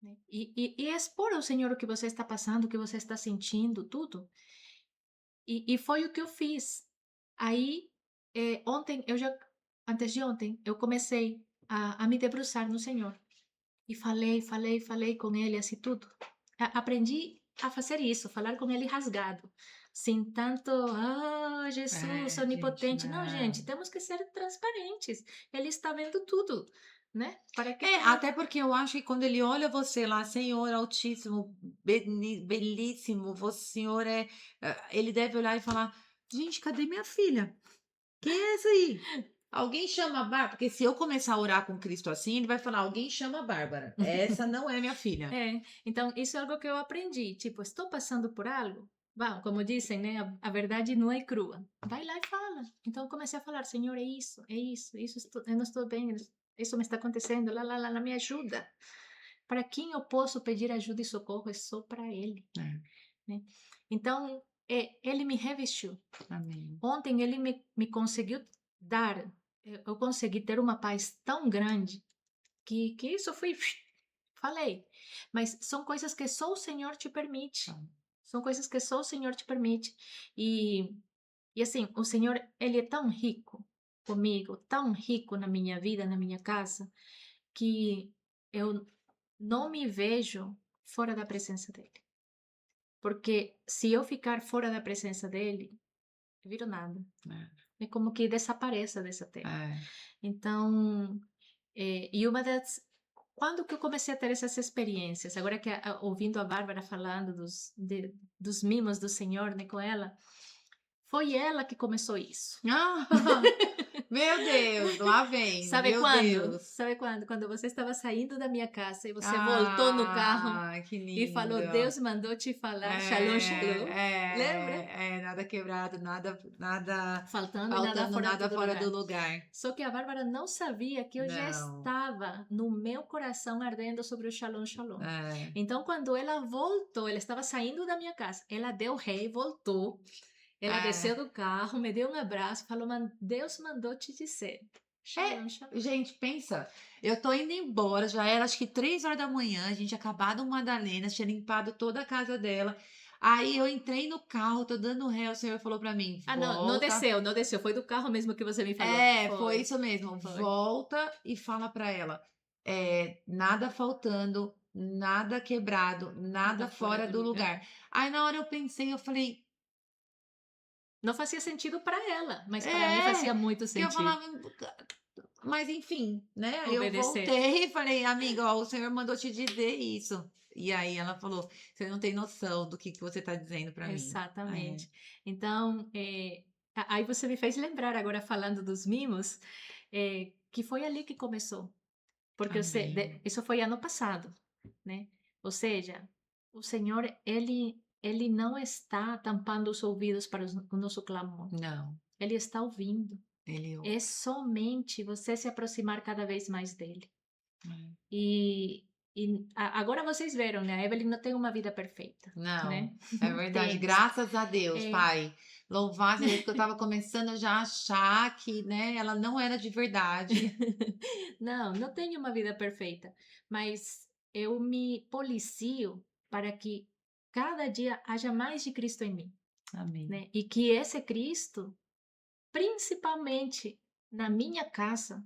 né? E expor ao Senhor o que você está passando, o que você está sentindo, tudo. E foi o que eu fiz. Aí, ontem, antes de ontem, eu comecei a me debruçar no Senhor. E falei com ele, assim, tudo. Aprendi a fazer isso, falar com ele rasgado. Sem tanto, Jesus, Gente, onipotente. Não, não. gente, temos que ser transparentes. Ele está vendo tudo, né? Para que É, que até porque eu acho que quando ele olha você lá, Senhor Altíssimo, belíssimo, você, Senhor ele deve olhar e falar: gente, cadê minha filha? Quem é essa aí? Alguém chama a Bárbara? Porque se eu começar a orar com Cristo assim, ele vai falar: alguém chama a Bárbara. Essa não é minha filha. Então, isso é algo que eu aprendi. Tipo, estou passando por algo. Bom, como dizem, né? A verdade não é crua. Vai lá e fala. Então, eu comecei a falar: Senhor, eu não estou bem, isso me está acontecendo, lá, me ajuda. Para quem eu posso pedir ajuda e socorro é só para Ele, É, né? Então, Ele me revestiu. amém. Ontem, Ele me conseguiu dar, eu consegui ter uma paz tão grande que isso foi. Falei, mas são coisas que só o Senhor te permite. Tá. São coisas que só o Senhor te permite. E, e assim, o Senhor, Ele é tão rico comigo, tão rico na minha vida, na minha casa, que eu não me vejo fora da presença dEle. Porque se eu ficar fora da presença dEle, eu viro nada. É como que desapareça dessa terra. É, Então, e uma das. Quando que eu comecei a ter essas experiências? Agora que ouvindo a Bárbara falando dos mimos do Senhor, né, com ela, foi ela que começou isso. Ah, meu Deus, lá vem, Sabe meu quando? Deus. Sabe quando? Quando você estava saindo da minha casa e você voltou no carro Ah, que e falou: lindo. Deus mandou te falar, shalom, shalom. Lembra? Nada quebrado, nada Faltando e nada faltando, fora nada do fora do lugar. lugar. Só que a Bárbara não sabia que eu já Não, estava no meu coração ardendo sobre o Shalom Shalom. é, Então, quando ela voltou, ela estava saindo da minha casa, ela deu ré e voltou. Ela desceu é. do carro, me deu um abraço, falou: Deus mandou te dizer. É, Shalom Shalom. gente, pensa, eu tô indo embora, já era acho que 3 horas da manhã, a gente tinha acabado uma Madalena, tinha limpado toda a casa dela. Aí eu entrei no carro, tô dando ré, o senhor falou pra mim, Ah, não, volta. não desceu. Foi do carro mesmo que você me falou. É, foi Foi, isso mesmo. foi. Volta e fala pra ela. Nada faltando, nada quebrado, Nada nada fora fora do do lugar. lugar. Aí na hora eu pensei, eu falei, Não fazia sentido para ela, mas para mim é, fazia muito que eu sentido. falava, mas enfim, né? Aí eu Obedecer. voltei e falei, amiga, ó, o senhor mandou te dizer isso. E aí ela falou, você não tem noção do que você tá dizendo pra mim. É, Exatamente. Então, aí você me fez lembrar agora falando dos mimos, que foi ali que começou, porque amém. isso foi ano passado, né? Ou seja, o Senhor, ele não está tampando os ouvidos para o nosso clamor, Não, ele está ouvindo. ele É ouve. somente você se aproximar cada vez mais dele. É. E, agora vocês viram, né? A Evelyn não tem uma vida perfeita, Não, né? é verdade. Tem, Graças a Deus, é, Pai. Louvado seja Deus, porque eu estava começando já a achar que, né, ela não era de verdade. não tenho uma vida perfeita, mas eu me policio para que cada dia haja mais de Cristo em mim, Amém. né? E que esse Cristo, principalmente na minha casa,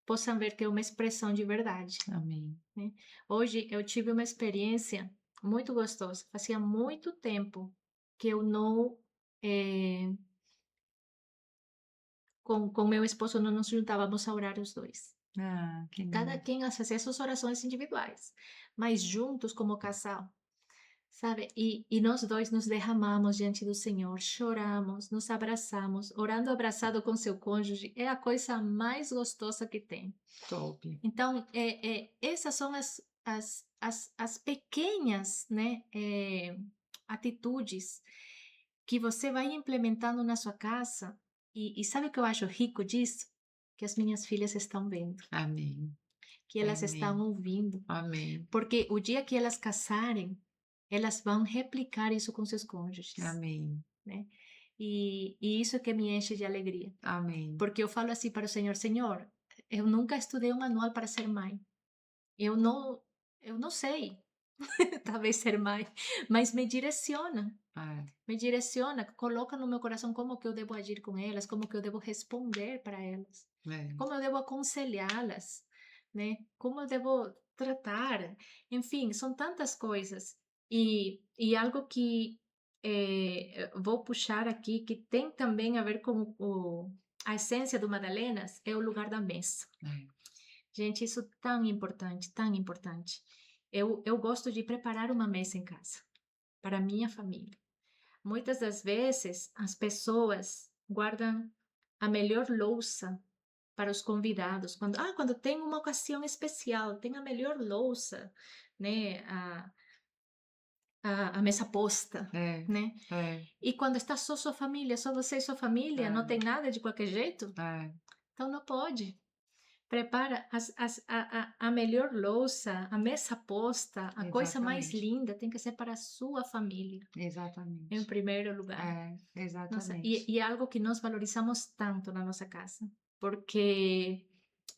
possam ver que é uma expressão de verdade, Amém. né? Hoje eu tive uma experiência muito gostosa. Fazia muito tempo que eu não, com meu esposo, não nos juntávamos a orar os dois. Ah, que Cada lindo. quem fazia suas orações individuais, mas juntos como casal. sabe? E nós dois nos derramamos diante do Senhor, choramos, nos abraçamos, orando abraçado com seu cônjuge, é a coisa mais gostosa que tem. Top. Então, essas são as pequenas, né, atitudes que você vai implementando na sua casa. E sabe o que eu acho rico disso? Que as minhas filhas estão vendo, Amém. que elas estão Amém. ouvindo. Amém. Porque o dia que elas casarem, elas vão replicar isso com seus cônjuges, Amém. né? E isso que me enche de alegria. Amém. Porque eu falo assim para o Senhor, Senhor, eu nunca estudei um manual para ser mãe. Eu não, eu não sei, talvez ser mãe, mas É, me direciona, coloca no meu coração como que eu devo agir com elas, como que eu devo responder para elas, é. como eu devo aconselhá-las, né? Como eu devo tratar, enfim, são tantas coisas. E algo que vou puxar aqui, que tem também a ver com a essência do Madalenas, é o lugar da mesa. É. Gente, isso tão importante, tão importante. Eu gosto de preparar uma mesa em casa, para a minha família. Muitas das vezes, as pessoas guardam a melhor louça para os convidados. Quando tem uma ocasião especial, tem a melhor louça, né? A mesa posta, É. né? É. E quando está só sua família, só você e sua família, não tem nada de qualquer jeito, É. então não pode. Prepara a melhor louça, a mesa posta, a coisa mais Exatamente. linda tem que ser para a sua família, em Exatamente. primeiro lugar. É, Nossa, exatamente. e é algo que nós valorizamos tanto na nossa casa, porque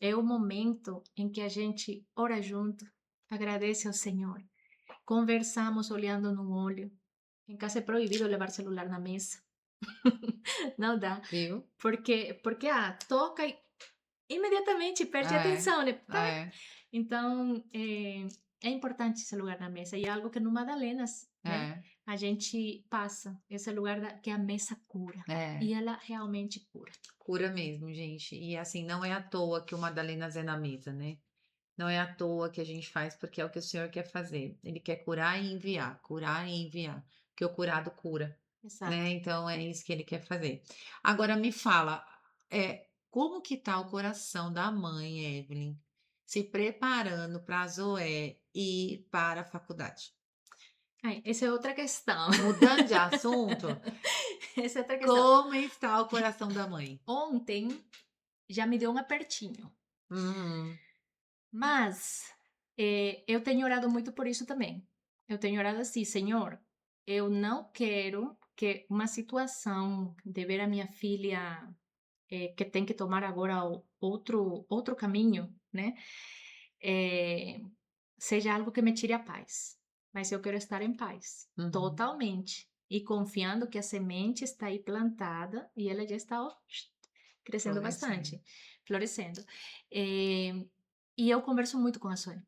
é o momento em que a gente ora junto, agradece ao Senhor, conversamos olhando no olho. Em casa é proibido levar celular na mesa, não dá, Viu? porque toca e imediatamente perde a É. atenção, né? Tá? É. Então, é importante esse lugar na mesa. E é algo que no Madalenas, né? É. A gente passa esse lugar que a mesa cura. É. E ela realmente cura. Cura mesmo, gente. E assim, não é à toa que o Madalenas é na mesa, né? Não é à toa que a gente faz, porque é o que o Senhor quer fazer. Ele quer curar e enviar, porque o curado cura, né? Exato. Então é isso que ele quer fazer. Agora me fala, como que tá o coração da mãe, Evelyn, se preparando para a Zoé ir para a faculdade? Ai, essa é outra questão. Mudando de assunto, Essa é outra questão. como está o coração da mãe? Ontem já me deu um apertinho. Uhum. Mas eu tenho orado muito por isso também. Eu tenho orado assim, Senhor, eu não quero que uma situação de ver a minha filha que tem que tomar agora outro caminho, né? eh, seja algo que me tire a paz. Mas eu quero estar em paz, Uhum. totalmente. E confiando que a semente está aí plantada e ela já está ó, crescendo Florescendo. bastante, florescendo. E eu converso muito com a Sônia.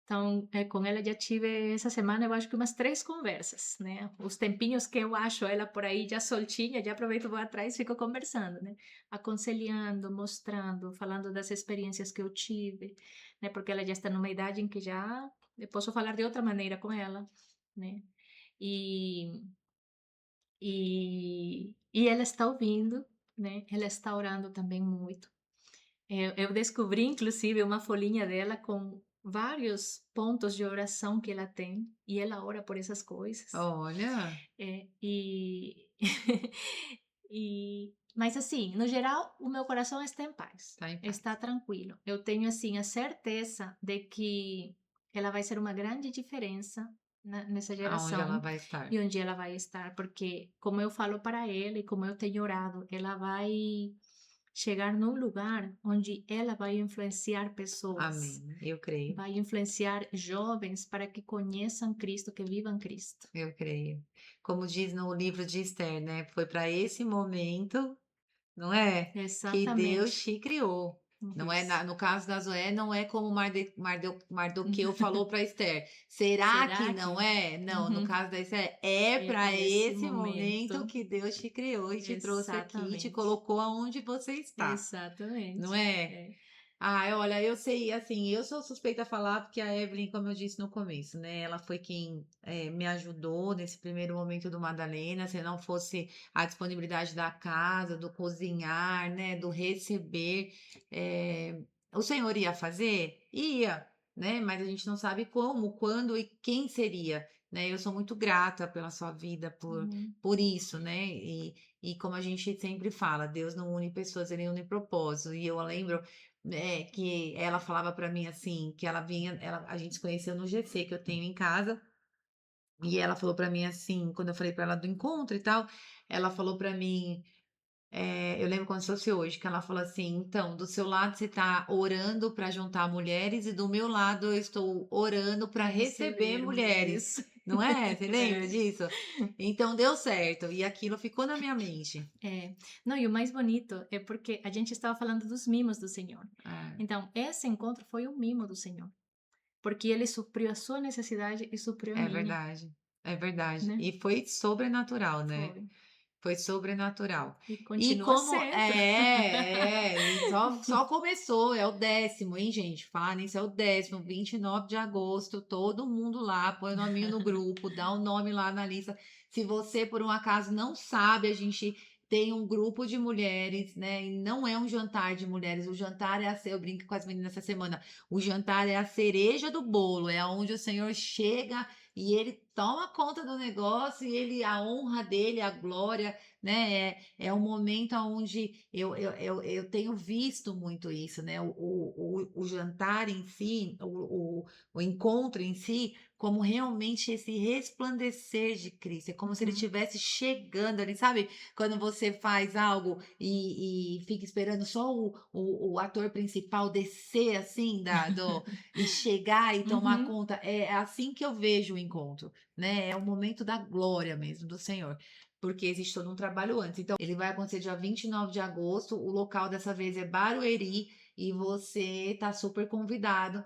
Então, com ela já tive essa semana, eu acho que umas 3 conversas, né? Os tempinhos que eu acho ela por aí já soltinha, já aproveito, vou atrás e fico conversando, né? Aconselhando, mostrando, falando das experiências que eu tive, né? Porque ela já está numa idade em que já eu posso falar de outra maneira com ela, né? E, e ela está ouvindo, né? Ela está orando também muito. Eu descobri, inclusive, uma folhinha dela com vários pontos de oração que ela tem, e ela ora por essas coisas. Olha, E, mas assim, no geral, o meu coração está em paz, tá em paz. está tranquilo. Eu tenho assim a certeza de que ela vai ser uma grande diferença nessa Aonde ela geração vai estar? e onde ela vai estar, porque como eu falo para ela e como eu tenho orado, ela vai chegar num lugar onde ela vai influenciar pessoas, Amém. Eu creio, vai influenciar jovens para que conheçam Cristo, que vivam Cristo. eu creio. Como diz no livro de Esther, né? Foi para esse momento, não é? Que Deus Exatamente te criou. Não é isso. no caso da Zoé, não é como Mardoqueu falou para Esther. Será que Será não que? é? Não, no Uhum. caso da Esther, é É para para esse esse momento momento. que Deus te criou e te trouxe aqui, e te Exatamente. colocou aonde você está. Não Exatamente. é? É. Ah, olha, eu sei, assim, eu sou suspeita a falar porque a Evelyn, como eu disse no começo, né, ela foi quem me ajudou nesse primeiro momento do Madalena. Se não fosse a disponibilidade da casa, do cozinhar, né, do receber, o Senhor ia fazer? Ia, né, mas a gente não sabe como, quando e quem seria, né? Eu sou muito grata pela sua vida, Amém. por isso, né? E como a gente sempre fala, Deus não une pessoas, ele une propósito. E eu lembro que ela falava para mim assim, que ela vinha, a gente se conheceu no GC que eu tenho em casa, e ela falou para mim assim, quando eu falei para ela do encontro e tal, ela falou para mim, eu lembro como se fosse hoje, que ela falou assim: então, do seu lado você está orando para juntar mulheres, e do meu lado eu estou orando para Para receber receber mulheres. mulheres. Não é? Você lembra É. disso? Então deu certo, e aquilo ficou na minha mente. É. Não, e o mais bonito é porque a gente estava falando dos mimos do Senhor. É, Então, esse encontro foi um mimo do Senhor, porque ele supriu a sua necessidade e supriu a é minha, verdade, é verdade. né? E foi sobrenatural, né? Foi. Foi sobrenatural. E E continua como sendo. e só começou, é o 10º, hein, gente? Fala nisso, é o 10º, 29 de agosto, todo mundo lá, põe o nominho no grupo, dá o nome lá na lista. Se você, por um acaso, não sabe, a gente tem um grupo de mulheres, né? E não é um jantar de mulheres, o jantar é eu brinco com as meninas essa semana, o jantar é a cereja do bolo, é onde o Senhor chega e ele toma conta do negócio, e ele, a honra dele, a glória, né? É um momento onde eu tenho visto muito isso, né? O jantar em si, o encontro em si, como realmente esse resplandecer de Cristo. É como se ele Uhum. estivesse chegando ali, sabe? Quando você faz algo e fica esperando só o ator principal descer assim e chegar e tomar Uhum. conta. É assim que eu vejo o encontro, né? É o momento da glória mesmo do Senhor, porque existe todo um trabalho antes. Então, ele vai acontecer dia 29 de agosto. O local dessa vez é Barueri, e você tá super convidado,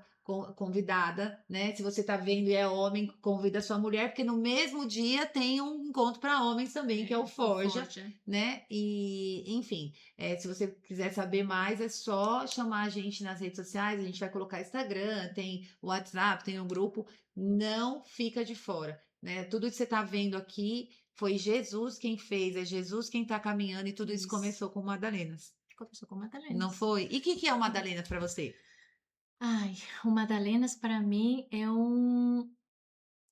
convidada, né? Se você tá vendo e é homem, convida sua mulher, porque no mesmo dia tem um encontro para homens também, que é o É, o Forja, Forja. né? E, enfim, se você quiser saber mais, é só chamar a gente nas redes sociais. A gente vai colocar Instagram, tem WhatsApp, tem um grupo. Não fica de fora, né? Tudo que você tá vendo aqui foi Jesus quem fez, é Jesus quem está caminhando, e tudo isso Isso. começou com Madalenas, Começou com não Madalenas. foi? E o que, que é o Madalenas para você? Ai, o Madalenas para mim é um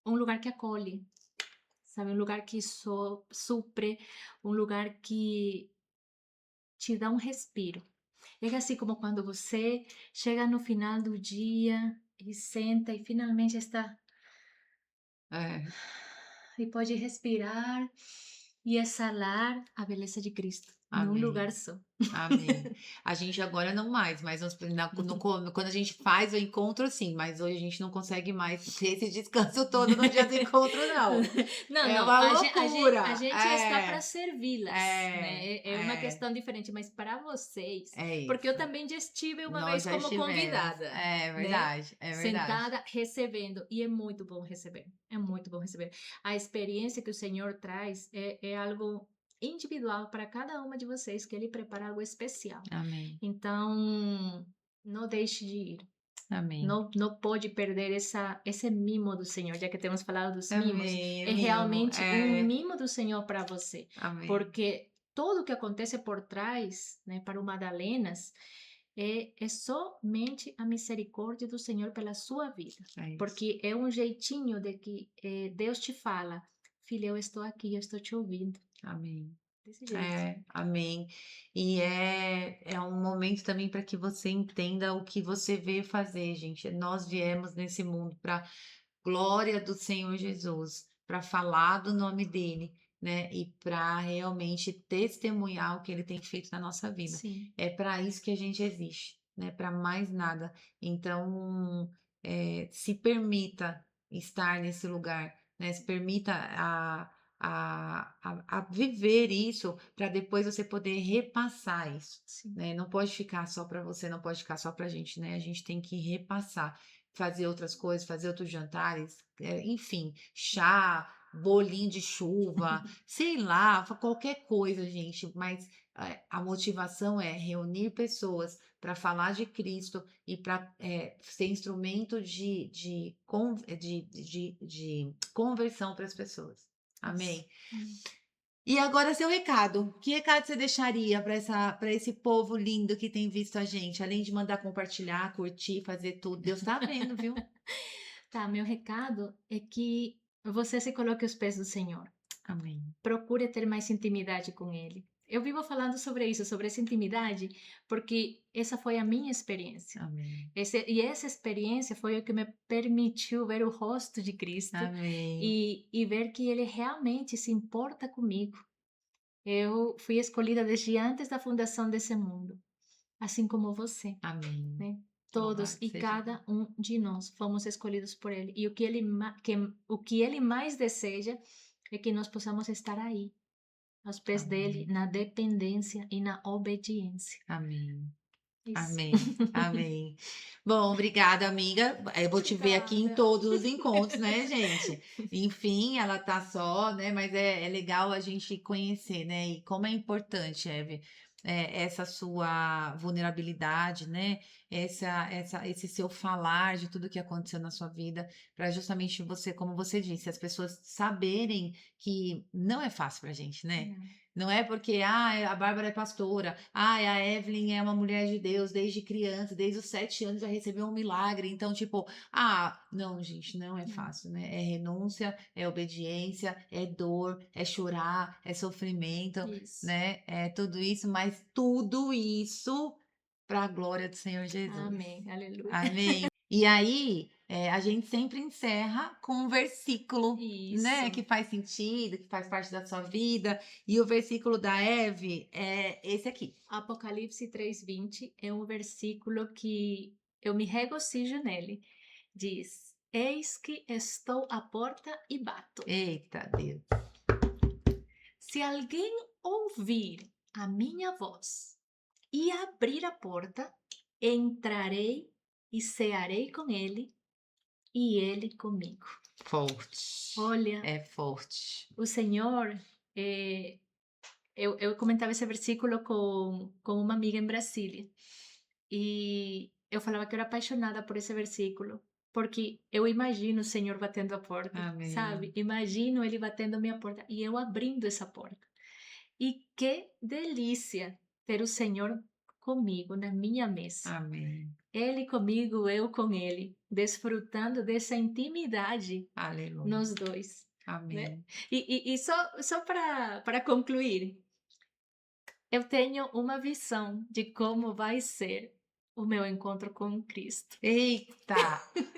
lugar que acolhe, sabe? Um lugar que supre, um lugar que te dá um respiro. É assim como quando você chega no final do dia e senta e finalmente está É, e pode respirar e exalar a beleza de Cristo num lugar amém. só. Amém. A gente agora não mais, mas quando a gente faz o encontro, sim, mas hoje a gente não consegue mais ter esse descanso todo no dia do encontro, não. Não, É não, uma a loucura. gente está para servi-las, É, né? É uma questão diferente, mas para vocês, é porque eu isso. também já estive uma Nós vez já como estivemos. convidada, É né? verdade, é verdade. Sentada recebendo, e é muito bom receber, é muito bom receber. A experiência que o Senhor traz é algo individual para cada uma de vocês, que Ele prepara algo especial. Amém. Então, não deixe de ir. Amém. Não pode perder esse mimo do Senhor, já que temos falado dos mimos. Amém, É mimo. realmente um mimo do Senhor para você, Amém. porque tudo o que acontece por trás, né, para o Madalenas, é somente a misericórdia do Senhor pela sua vida, É isso. porque é um jeitinho de que Deus te fala, filha, eu estou aqui, eu estou te ouvindo, Amém. desse jeito. Amém. E é um momento também para que você entenda o que você veio fazer, gente. Nós viemos nesse mundo para glória do Senhor Jesus, para falar do nome dele, né? E para realmente testemunhar o que ele tem feito na nossa vida. Sim, É para isso que a gente existe, né? Para mais nada. Então, se permita estar nesse lugar, né? Se permita a viver isso, para depois você poder repassar isso. sim. Né? Não pode ficar só para você, não pode ficar só para a gente, né? A gente tem que repassar, fazer outras coisas, fazer outros jantares, enfim, chá, bolinho de chuva, sei lá, qualquer coisa, gente, mas a motivação é reunir pessoas para falar de Cristo e para ser instrumento de conversão para as pessoas. Isso. Amém? E agora seu recado. Que recado você deixaria para esse povo lindo que tem visto a gente? Além de mandar compartilhar, curtir, fazer tudo. Deus tá vendo, viu? Tá, meu recado é que você se coloque aos pés do Senhor. Amém. Procure ter mais intimidade com Ele. Eu vivo falando sobre isso, sobre essa intimidade, porque essa foi a minha experiência. Amém. E essa experiência foi o que me permitiu ver o rosto de Cristo Amém. e ver que Ele realmente se importa comigo. Eu fui escolhida desde antes da fundação desse mundo, assim como você, Amém. né? Todos Louvado e seja cada um de nós fomos escolhidos por Ele. E o que Ele mais deseja é que nós possamos estar aí, aos pés dele, Amém. na dependência e na obediência. Amém. Isso. Amém. Amém. Bom, obrigada, amiga. Eu vou te ver aqui em Obrigada. todos os encontros, né, gente? Enfim, ela tá só, né? Mas é legal a gente conhecer, né? E como é importante, Eve, essa sua vulnerabilidade, né? Esse seu falar de tudo que aconteceu na sua vida, para justamente você, como você disse, as pessoas saberem que não é fácil pra gente, né? Não é porque a Bárbara é pastora, a Evelyn é uma mulher de Deus desde criança, desde os 7 anos já recebeu um milagre. Então, tipo, não, gente, não é fácil, né? É renúncia, é obediência, é dor, é chorar, é sofrimento, Isso. né? É tudo isso, mas tudo isso para a glória do Senhor Jesus. Amém. Aleluia. Amém. E aí, a gente sempre encerra com um versículo, né, Isso. que faz sentido, que faz parte da sua vida. E o versículo da Eve é esse aqui. Apocalipse 3:20 é um versículo que eu me regozijo nele. Diz: Eis que estou à porta e bato. Eita Deus. Se alguém ouvir a minha voz e abrir a porta, entrarei e cearei com ele e ele comigo. Forte. Olha, É forte. o Senhor, eu comentava esse versículo com uma amiga em Brasília e eu falava que eu era apaixonada por esse versículo, porque eu imagino o Senhor batendo a porta, Amém. sabe? Imagino Ele batendo a minha porta e eu abrindo essa porta. E que delícia ter o Senhor comigo na minha mesa. Amém. Ele comigo, eu com Ele, desfrutando dessa intimidade Aleluia. nos dois. Amém. Né? E só para concluir, eu tenho uma visão de como vai ser o meu encontro com Cristo. Eita!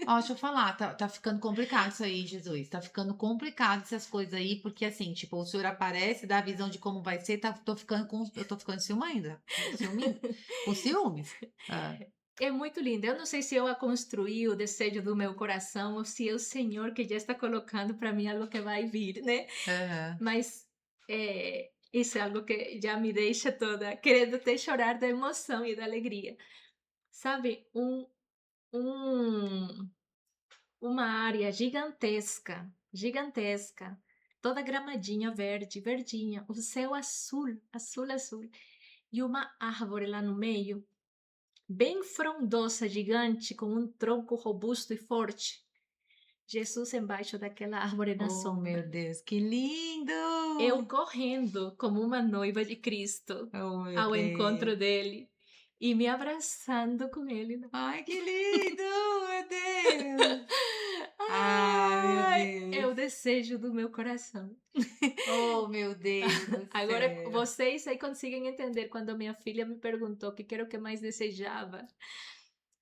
Ó, deixa eu falar, tá ficando complicado isso aí, Jesus. Tá ficando complicado essas coisas aí, porque assim, tipo, o senhor aparece, dá a visão de como vai ser, eu tô ficando ciúme ainda. Com ciúmes. Ah, É muito lindo. Eu não sei se eu a construí o desejo do meu coração ou se é o Senhor que já está colocando para mim algo que vai vir, né? aham. Mas isso é algo que já me deixa toda querendo até chorar da emoção e da alegria. Sabe, um, uma área gigantesca, gigantesca, toda gramadinha verde, verdinha, o céu azul, azul, azul, e uma árvore lá no meio, bem frondosa, gigante, com um tronco robusto e forte. Jesus embaixo daquela árvore na Oh, meu sombra. Deus, que lindo! Eu correndo como uma noiva de Cristo Oh, meu ao encontro Deus. dele e me abraçando com ele. Ai, que lindo, meu Deus! Ah, meu Ai, é Deus. o desejo do meu coração. Oh, meu Deus do Agora céu. vocês aí conseguem entender quando minha filha me perguntou o que era o que mais desejava.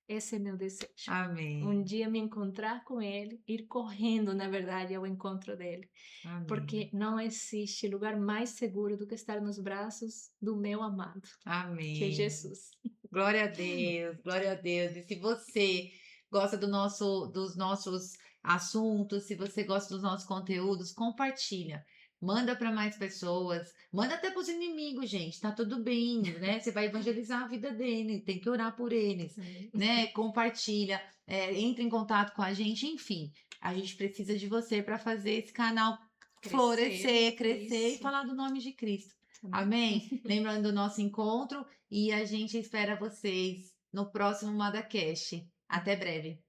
Esse é meu desejo. Um Amém. dia me encontrar com ele, ir correndo, na verdade, ao encontro dele. Amém. Porque não existe lugar mais seguro do que estar nos braços do meu amado, que é Amém. Jesus. Glória a Deus, glória a Deus. E se você gosta dos nossos assuntos, se você gosta dos nossos conteúdos, compartilha. Manda para mais pessoas, manda até para os inimigos, gente. Tá tudo bem, né? Você vai evangelizar a vida dele, tem que orar por eles, né? Compartilha, entre em contato com a gente, enfim. A gente precisa de você para fazer esse canal florescer, crescer e Isso. falar do nome de Cristo. Amém? Lembrando do nosso encontro e a gente espera vocês no próximo MadaCast. Até breve.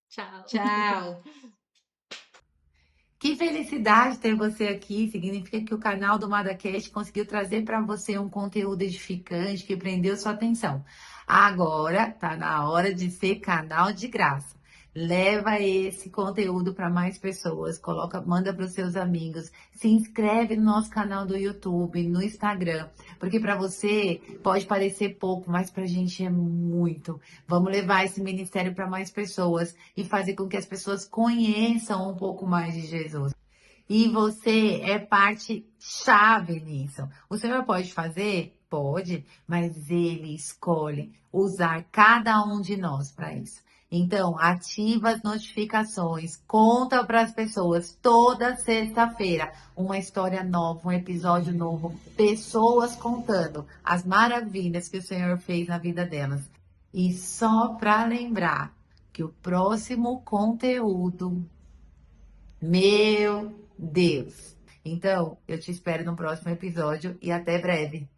Tchau. Tchau! Que felicidade ter você aqui. Significa que o canal do MadaCast conseguiu trazer para você um conteúdo edificante que prendeu sua atenção. Agora tá na hora de ser canal de graça. Leva esse conteúdo para mais pessoas, coloca, manda para os seus amigos, se inscreve no nosso canal do YouTube, no Instagram, porque para você pode parecer pouco, mas para a gente é muito. Vamos levar esse ministério para mais pessoas e fazer com que as pessoas conheçam um pouco mais de Jesus. E você é parte chave nisso. O Senhor pode fazer? Pode, mas Ele escolhe usar cada um de nós para isso. Então, ativa as notificações, conta para as pessoas toda sexta-feira uma história nova, um episódio novo, pessoas contando as maravilhas que o Senhor fez na vida delas. E só para lembrar que o próximo conteúdo, meu Deus. Então, eu te espero no próximo episódio e até breve.